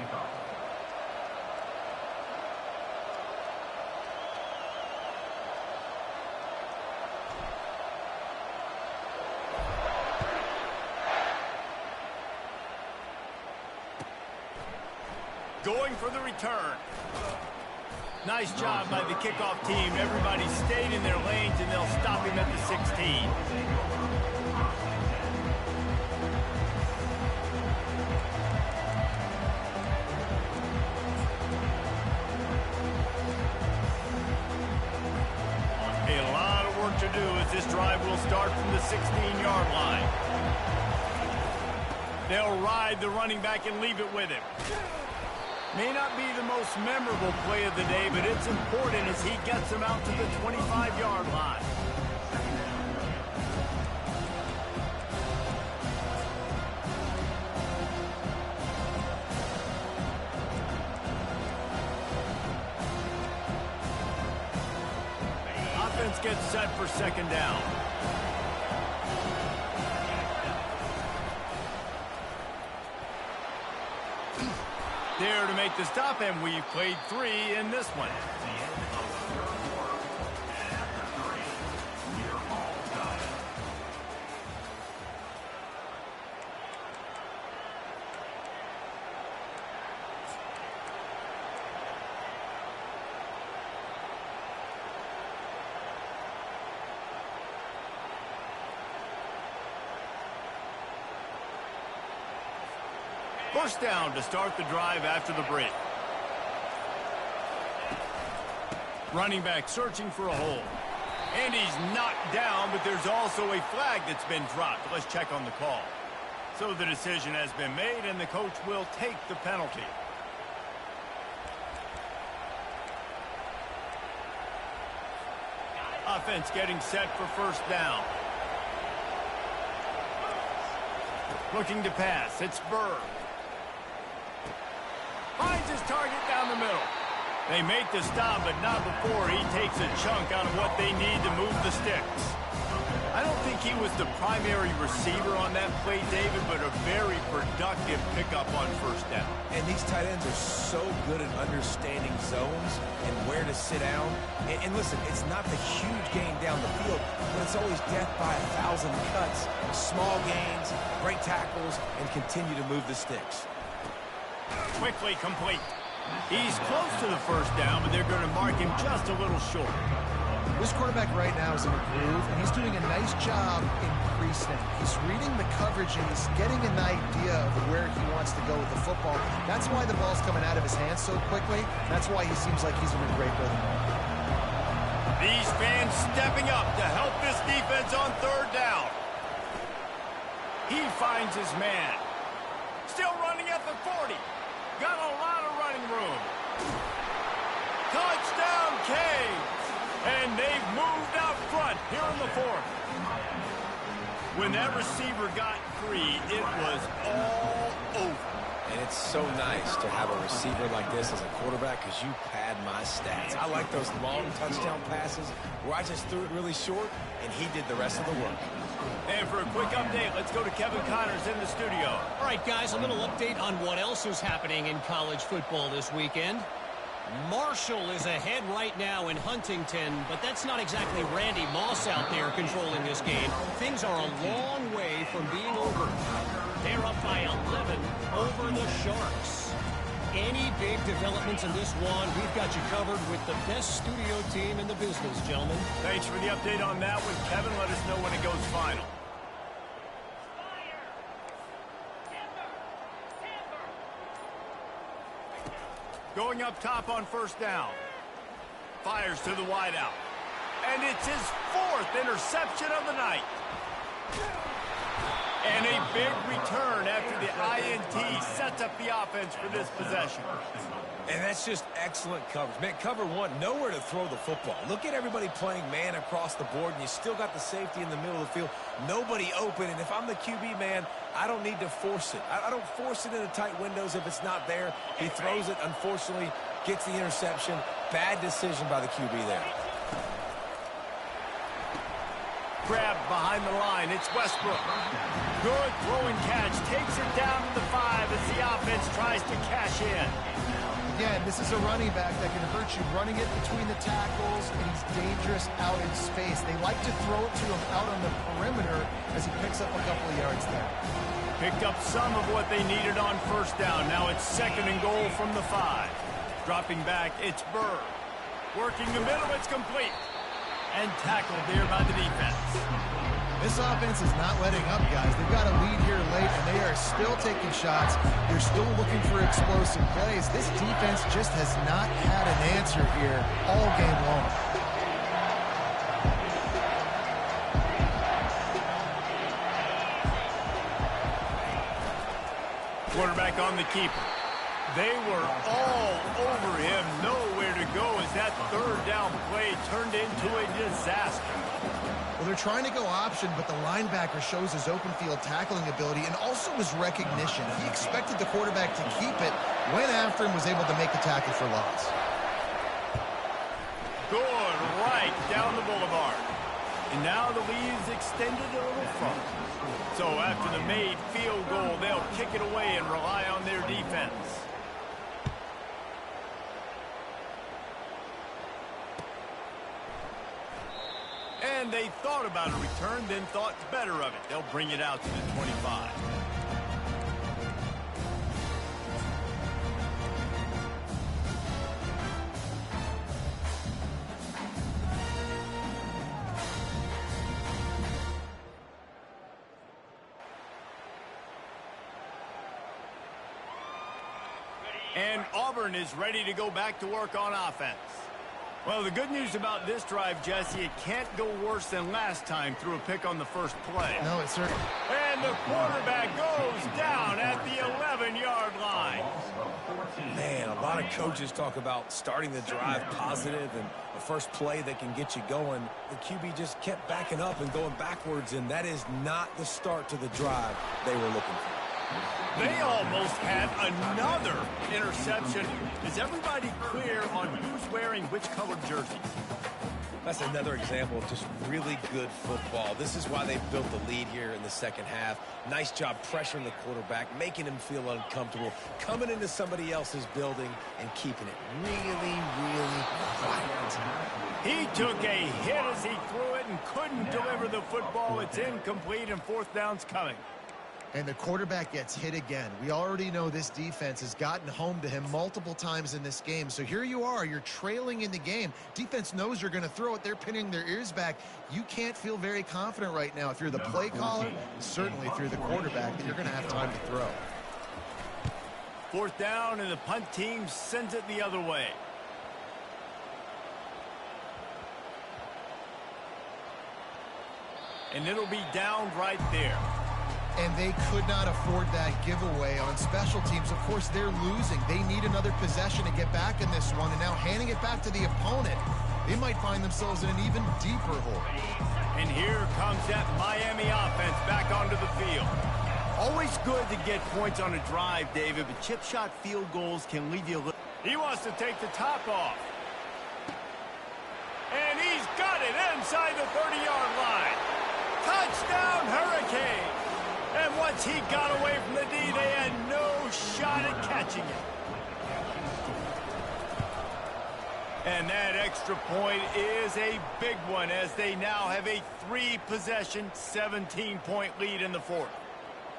Going for the return. Nice job by the kickoff team. Everybody stayed in their lanes, and they'll stop him at the 16. A lot of work to do as this drive will start from the 16-yard line. They'll ride the running back and leave it with him. May not be the most memorable play of the day, but it's important as he gets them out to the 25-yard line. Offense gets set for second down. There to make the stop, and we've played 3 in this one. First down to start the drive after the break. Running back searching for a hole. And he's knocked down, but there's also a flag that's been dropped. Let's check on the call. So the decision has been made, and the coach will take the penalty. Offense getting set for first down. Looking to pass. It's Burr. Finds his target down the middle. They make the stop, but not before he takes a chunk out of what they need to move the sticks. I don't think he was the primary receiver on that play, David, but a very productive pickup on first down. And these tight ends are so good at understanding zones and where to sit down. And listen, it's not the huge gain down the field, but it's always death by 1,000 cuts, small gains, great tackles, and continue to move the sticks. Quickly complete. He's close to the first down, but they're going to mark him just a little short. This quarterback right now is in a groove, and he's doing a nice job increasing. He's reading the coverage, and he's getting an idea of where he wants to go with the football. That's why the ball's coming out of his hands so quickly. That's why he seems like he's in a great rhythm. These fans stepping up to help this defense on third down. He finds his man. Still running at the 40. Got a lot of running room. Touchdown, Canes. And they've moved out front here in the 4th. When that receiver got free, it was all over. And it's so nice to have a receiver like this as a quarterback because you pad my stats. I like those long touchdown passes where I just threw it really short, and he did the rest of the work. And for a quick update, let's go to Kevin Connors in the studio. All right, guys, a little update on what else is happening in college football this weekend. Marshall is ahead right now in Huntington, but that's not exactly Randy Moss out there controlling this game. Things are a long way from being over. They're up by 11 over the Sharks. Any big developments in this one, we've got you covered with the best studio team in the business, gentlemen. Thanks for the update on that one, Kevin. Let us know when it goes final. Going up top on first down. Fires to the wideout. And it's his 4th interception of the night. And a big return after the INT sets up the offense for this possession. And that's just excellent coverage. Man, cover one, nowhere to throw the football. Look at everybody playing man across the board, and you still got the safety in the middle of the field. Nobody open, and if I'm the QB, man, I don't need to force it. I don't force it into tight windows if it's not there. He throws it, unfortunately, gets the interception. Bad decision by the QB there. Grab behind the line. It's Westbrook. Good throwing catch. Takes it down to the 5 as the offense tries to cash in. Again, this is a running back that can hurt you, running it between the tackles, and he's dangerous out in space. They like to throw it to him out on the perimeter as he picks up a couple of yards there. Picked up some of what they needed on first down. Now it's 2nd and goal from the 5. Dropping back, it's Burr. Working the middle, it's complete. And tackled there by the defense. This offense is not letting up, guys. They've got a lead here late, and they are still taking shots. They're still looking for explosive plays. This defense just has not had an answer here all game long. Quarterback on the keeper. They were all over him. Nowhere to go as that 3rd down play turned into a disaster. Well, they're trying to go option, but the linebacker shows his open field tackling ability and also his recognition. He expected the quarterback to keep it, went after him, was able to make the tackle for loss. Good right down the boulevard. And now the lead is extended a little further. So after the made field goal, they'll kick it away and rely on their defense. And they thought about a return, then thought better of it. They'll bring it out to the 25. And Auburn is ready to go back to work on offense. Well, the good news about this drive, Jesse, it can't go worse than last time through a pick on the first play. No, it's certainly. And the quarterback goes down at the 11-yard line. Man, a lot of coaches talk about starting the drive positive and the first play that can get you going. The QB just kept backing up and going backwards, and that is not the start to the drive they were looking for. They almost had another interception. Is everybody clear on who's wearing which colored jerseys? That's another example of just really good football. This is why they built the lead here in the second half. Nice job pressuring the quarterback, making him feel uncomfortable, coming into somebody else's building and keeping it really, really quiet. He took a hit as he threw it and couldn't deliver the football. It's incomplete and 4th down's coming. And the quarterback gets hit again. We already know this defense has gotten home to him multiple times in this game. So here you are, you're trailing in the game. Defense knows you're going to throw it. They're pinning their ears back. You can't feel very confident right now if you're the play caller, certainly through the quarterback, that you're going to have time to throw. 4th down, and the punt team sends it the other way. And it'll be down right there. And they could not afford that giveaway on special teams. Of course, they're losing. They need another possession to get back in this one. And now handing it back to the opponent, they might find themselves in an even deeper hole. And here comes that Miami offense back onto the field. Always good to get points on a drive, David, but chip shot field goals can leave you a little. He wants to take the top off. And he's got it inside the 30-yard line. Touchdown, Hurricane. And once he got away from the D, they had no shot at catching it. And that extra point is a big one as they now have a 3-possession, 17-point lead in the 4th.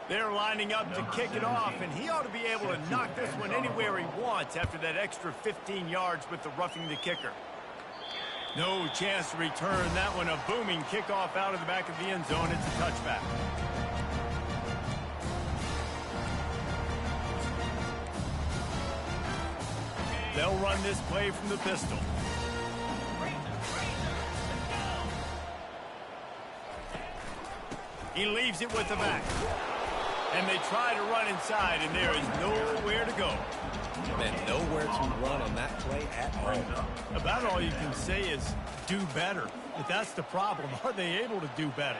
They're lining up to kick it off, and he ought to be able to knock this one anywhere he wants after that extra 15 yards with the roughing the kicker. No chance to return that one. A booming kickoff out of the back of the end zone. It's a touchback. They'll run this play from the pistol. He leaves it with the back. And they try to run inside, and there is nowhere to go. And nowhere to run on that play at all. About all you can say is do better. But that's the problem. Are they able to do better?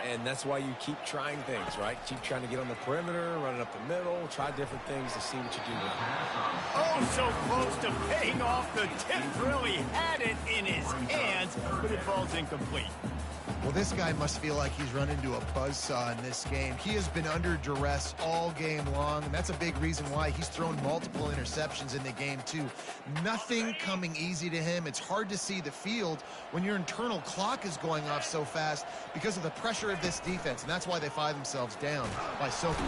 And that's why you keep trying things, right? Keep trying to get on the perimeter, running up the middle, try different things to see what you do well. Oh, so close to paying off. The tip really had it in his hands, but it falls incomplete. Well, this guy must feel like he's run into a buzzsaw in this game. He has been under duress all game long, and that's a big reason why he's thrown multiple interceptions in the game, too. Nothing coming easy to him. It's hard to see the field when your internal clock is going off so fast because of the pressure of this defense, and that's why they find themselves down by so few.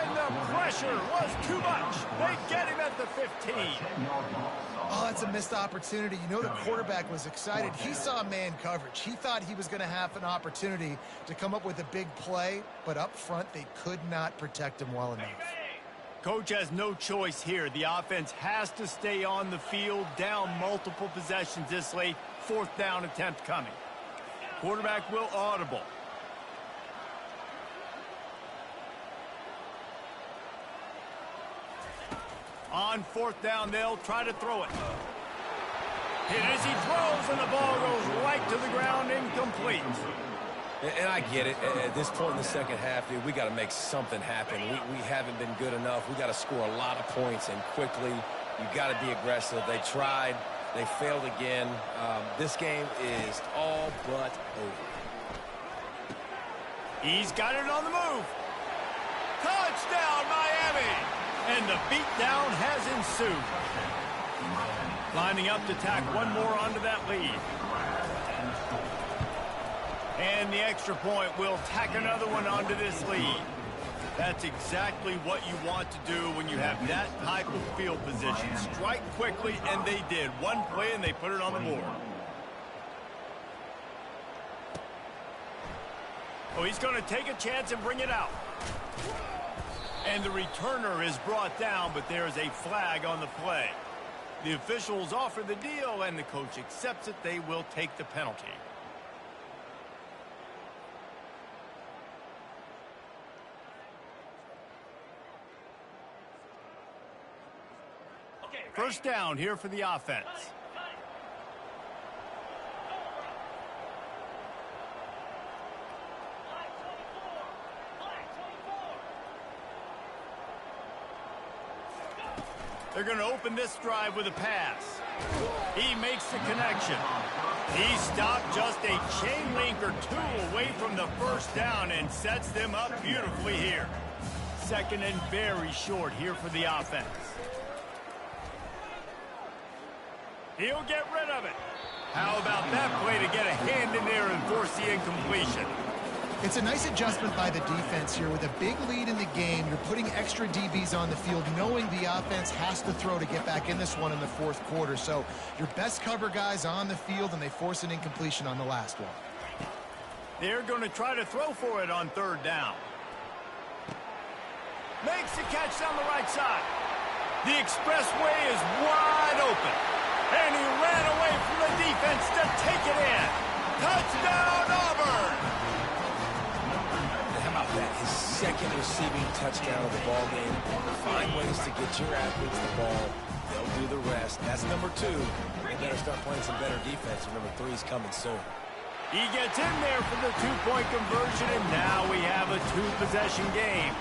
And the pressure was too much. They get him at the 15. Oh, that's a missed opportunity. You know, the quarterback was excited. He saw man coverage. He thought he was going to have an opportunity to come up with a big play, but up front, they could not protect him well enough. Coach has no choice here. The offense has to stay on the field, down multiple possessions this late. 4th down attempt coming. Quarterback will audible. On 4th down, they'll try to throw it. Hit as he throws, and the ball goes right to the ground, incomplete. And I get it. At this point in the second half, dude, we got to make something happen. We haven't been good enough. We got to score a lot of points and quickly. You got to be aggressive. They tried. They failed again. This game is all but over. He's got it on the move. Touchdown, Miami! And the beatdown has ensued. Lining up to tack one more onto that lead. And the extra point will tack another one onto this lead. That's exactly what you want to do when you have that type of field position. Strike quickly, and they did. One play, and they put it on the board. Oh, he's going to take a chance and bring it out. And the returner is brought down, but there is a flag on the play. The officials offer the deal, and the coach accepts it. They will take the penalty. First down here for the offense. They're going to open this drive with a pass. He makes the connection. He stopped just a chain link or two away from the first down and sets them up beautifully here. Second and very short here for the offense. He'll get rid of it. How about that play to get a hand in there and force the incompletion? It's a nice adjustment by the defense here. With a big lead in the game, you're putting extra DBs on the field, knowing the offense has to throw to get back in this one in the 4th quarter. So your best cover guys on the field, and they force an incompletion on the last one. They're going to try to throw for it on 3rd down. Makes the catch down the right side. The expressway is wide open. And he ran away from the defense to take it in. Touchdown, Auburn! How about that? His second receiving touchdown of the ball game. Find ways to get your athletes the ball. They'll do the rest. That's number 2. They better start playing some better defense. Number 3 is coming soon. He gets in there for the 2-point conversion, and now we have a 2-possession game.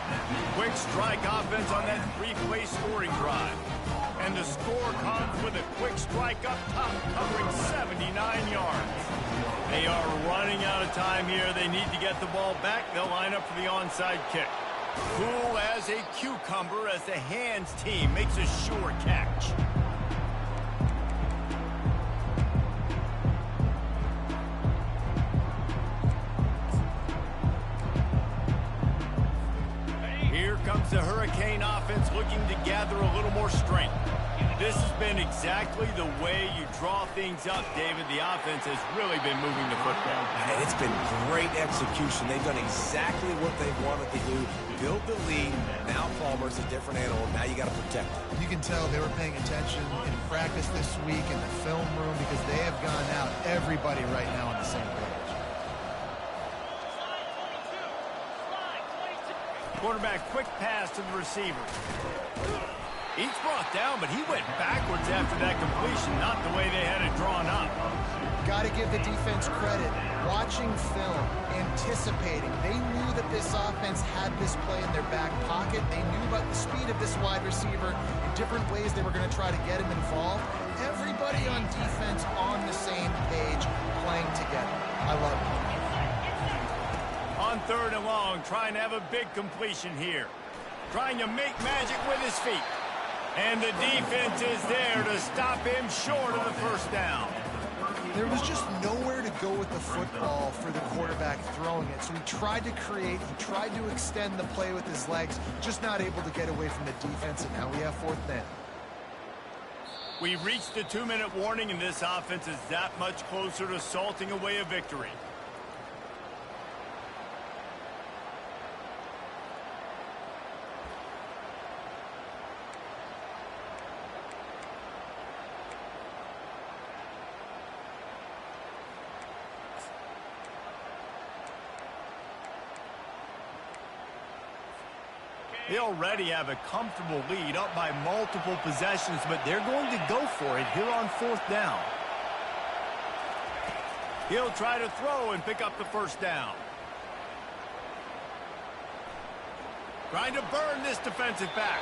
Quick strike offense on that 3-play scoring drive. And the score comes with a quick strike up top, covering 79 yards. They are running out of time here. They need to get the ball back. They'll line up for the onside kick. Cool as a cucumber as the hands team makes a sure catch. Here comes the Hurricane offense looking to gather a little more strength. This has been exactly the way you draw things up, David. The offense has really been moving the football. And it's been great execution. They've done exactly what they wanted to do. Build the lead. Now Palmer's a different animal. Now you got to protect it. You can tell they were paying attention in practice this week in the film room because they have gone out, everybody right now on the same page. Quarterback quick pass to the receiver. He's brought down, but he went backwards after that completion, not the way they had it drawn up. Got to give the defense credit. Watching film, anticipating. They knew that this offense had this play in their back pocket. They knew about the speed of this wide receiver in different ways they were going to try to get him involved. Everybody on defense on the same page, playing together. I love it. On 3rd and long, trying to have a big completion here. Trying to make magic with his feet. And the defense is there to stop him short of the first down. There was just nowhere to go with the football for the quarterback throwing it. So he tried to create, he tried to extend the play with his legs, just not able to get away from the defense, and now we have 4th down. We reached the 2-minute warning, and this offense is that much closer to salting away a victory. They already have a comfortable lead, up by multiple possessions, but they're going to go for it here on 4th down. He'll try to throw and pick up the first down. Trying to burn this defensive back.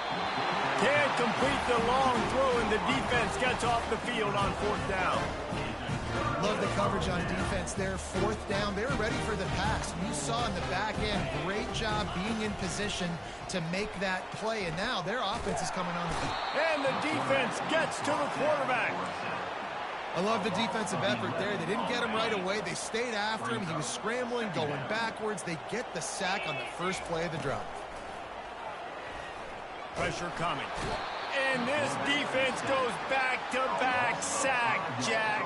Can't complete the long throw, and the defense gets off the field on 4th down. Love the coverage on defense there. 4th down. They were ready for the pass. You saw in the back end, great job being in position to make that play. And now their offense is coming on the field. And the defense gets to the quarterback. I love the defensive effort there. They didn't get him right away. They stayed after him. He was scrambling, going backwards. They get the sack on the first play of the drive. Pressure coming. And this defense goes back-to-back sack, Jack.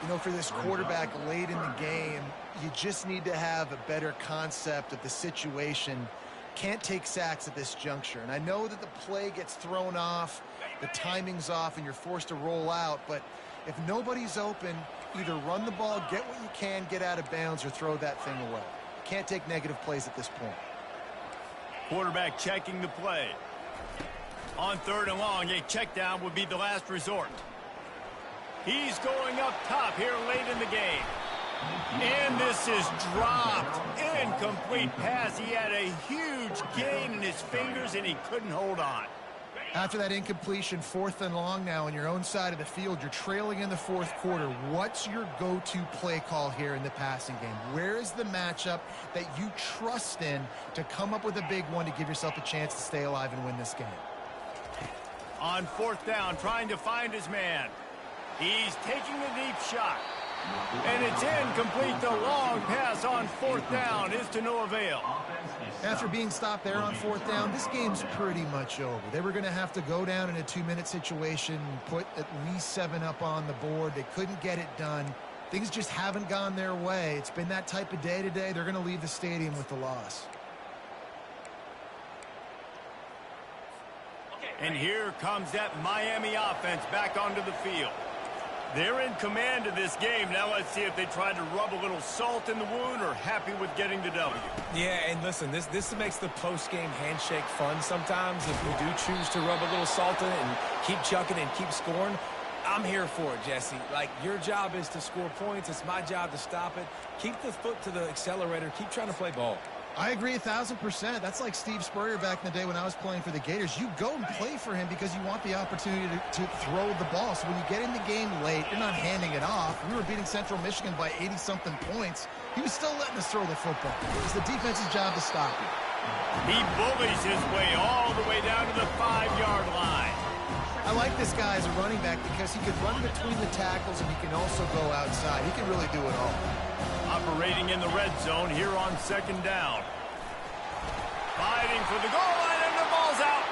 You know, for this quarterback late in the game, you just need to have a better concept of the situation. Can't take sacks at this juncture. And I know that the play gets thrown off, the timing's off, and you're forced to roll out. But if nobody's open, either run the ball, get what you can, get out of bounds, or throw that thing away. Can't take negative plays at this point. Quarterback checking the play. On 3rd and long, a check down would be the last resort. He's going up top here late in the game. And this is dropped. Incomplete pass. He had a huge gain in his fingers, and he couldn't hold on. After that incompletion, 4th and long now on your own side of the field, you're trailing in the 4th quarter. What's your go-to play call here in the passing game? Where is the matchup that you trust in to come up with a big one to give yourself a chance to stay alive and win this game? On 4th down, trying to find his man. He's taking a deep shot. And it's incomplete. The long pass on 4th down is to no avail. After being stopped there on 4th down, this game's pretty much over. They were going to have to go down in a 2-minute situation and put at least 7 up on the board. They couldn't get it done. Things just haven't gone their way. It's been that type of day today. They're going to leave the stadium with the loss. And here comes that Miami offense back onto the field. They're in command of this game. Now let's see if they try to rub a little salt in the wound or happy with getting the W. Yeah, and listen, this makes the post-game handshake fun sometimes. If we do choose to rub a little salt in it and keep chucking and keep scoring, I'm here for it, Jesse. Like, your job is to score points. It's my job to stop it. Keep the foot to the accelerator. Keep trying to play ball. I agree 1,000%. That's like Steve Spurrier back in the day when I was playing for the Gators. You go and play for him because you want the opportunity to throw the ball. So when you get in the game late, you're not handing it off. We were beating Central Michigan by 80-something points. He was still letting us throw the football. It's the defense's job to stop you. He bullies his way all the way down to the 5-yard line. I like this guy as a running back because he can run between the tackles and he can also go outside. He can really do it all. Operating in the red zone here on 2nd down. Fighting for the goal line, and the ball's out.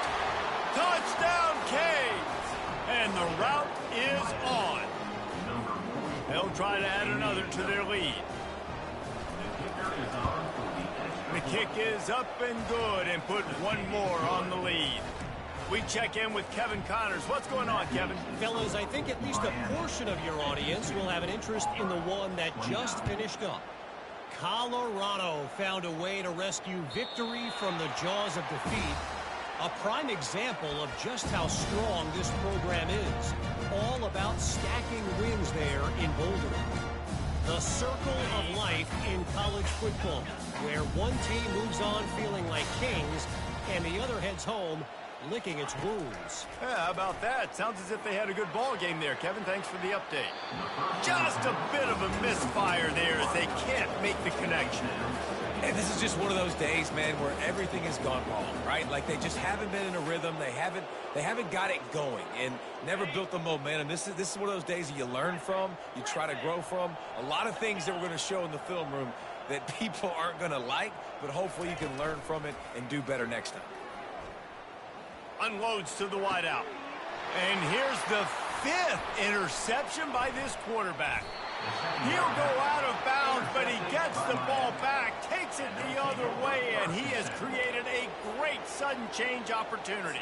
Touchdown, Canes. And the route is on. They'll try to add another to their lead. The kick is up and good and put one more on the lead. We check in with Kevin Connors. What's going on, Kevin? Fellas, I think at least a portion of your audience will have an interest in the one that just finished up. Colorado found a way to rescue victory from the jaws of defeat. A prime example of just how strong this program is. All about stacking wins there in Boulder. The circle of life in college football, where one team moves on feeling like kings and the other heads home licking its wounds. Yeah, how about that? Sounds as if they had a good ball game there, Kevin. Thanks for the update. Just a bit of a misfire there as they can't make the connection. And this is just one of those days, man, where everything has gone wrong, right? Like they just haven't been in a rhythm. They haven't got it going and never built the momentum. This is one of those days that you learn from, you try to grow from. A lot of things that we're going to show in the film room that people aren't going to like, but hopefully you can learn from it and do better next time. Unloads to the wideout. And here's the 5th interception by this quarterback. He'll go out of bounds, but he gets the ball back, takes it the other way, and he has created a great sudden change opportunity.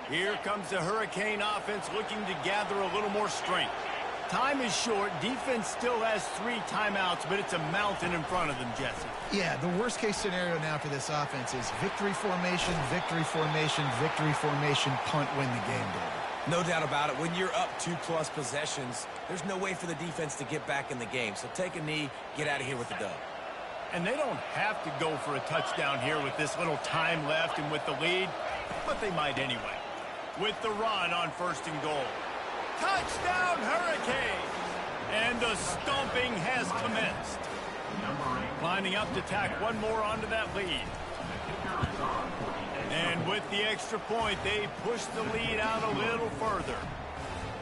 Here comes the Hurricane offense looking to gather a little more strength. Time is short. Defense still has 3 timeouts, but it's a mountain in front of them, Jesse. Yeah, the worst-case scenario now for this offense is victory formation, victory formation, victory formation, punt, win the game, David. No doubt about it. When you're up 2+ possessions, there's no way for the defense to get back in the game. So take a knee, get out of here with the dub. And they don't have to go for a touchdown here with this little time left and with the lead, but they might anyway. With the run on 1st and goal. Touchdown, Hurricanes! And the stomping has commenced. Lining up to tack one more onto that lead. And with the extra point, they push the lead out a little further.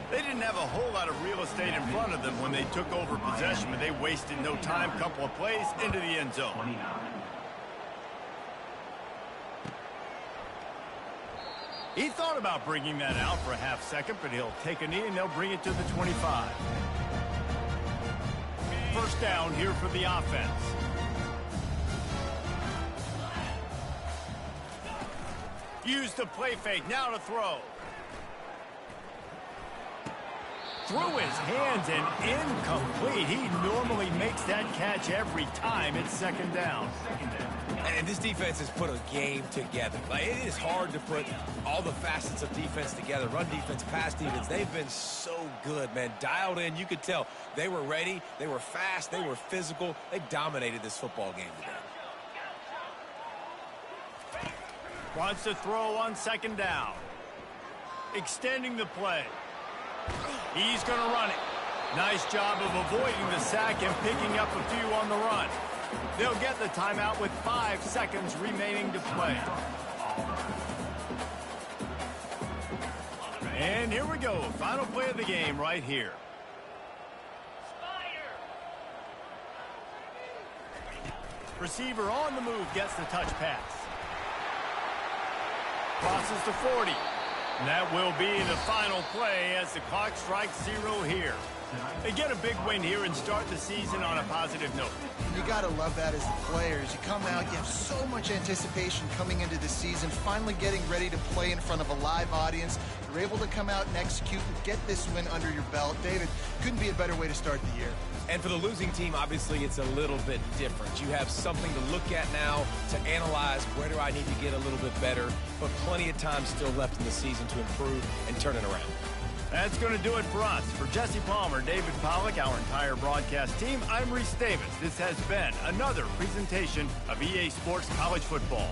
They didn't have a whole lot of real estate in front of them when they took over possession, but they wasted no time. Couple of plays into the end zone. He thought about bringing that out for a half second, but he'll take a knee and they'll bring it to the 25. 1st down here for the offense. Use the play fake, now to throw. Through his hands and incomplete. He normally makes that catch every time. It's 2nd down. And this defense has put a game together. Like, it is hard to put all the facets of defense together. Run defense, pass defense. They've been so good, man. Dialed in. You could tell they were ready. They were fast. They were physical. They dominated this football game today. Wants to throw on 2nd down. Extending the play. He's going to run it. Nice job of avoiding the sack and picking up a few on the run. They'll get the timeout with 5 seconds remaining to play. And here we go. Final play of the game right here. Receiver on the move gets the touch pass. Crosses to 40. And that will be the final play as the clock strikes 0 here. They get a big win here and start the season on a positive note. You got to love that as the players. You come out, you have so much anticipation coming into the season, finally getting ready to play in front of a live audience. You're able to come out and execute and get this win under your belt. David, couldn't be a better way to start the year. And for the losing team, obviously, it's a little bit different. You have something to look at now to analyze where do I need to get a little bit better, but plenty of time still left in the season to improve and turn it around. That's going to do it for us. For Jesse Palmer, David Pollack, our entire broadcast team, I'm Reese Davis. This has been another presentation of EA Sports College Football.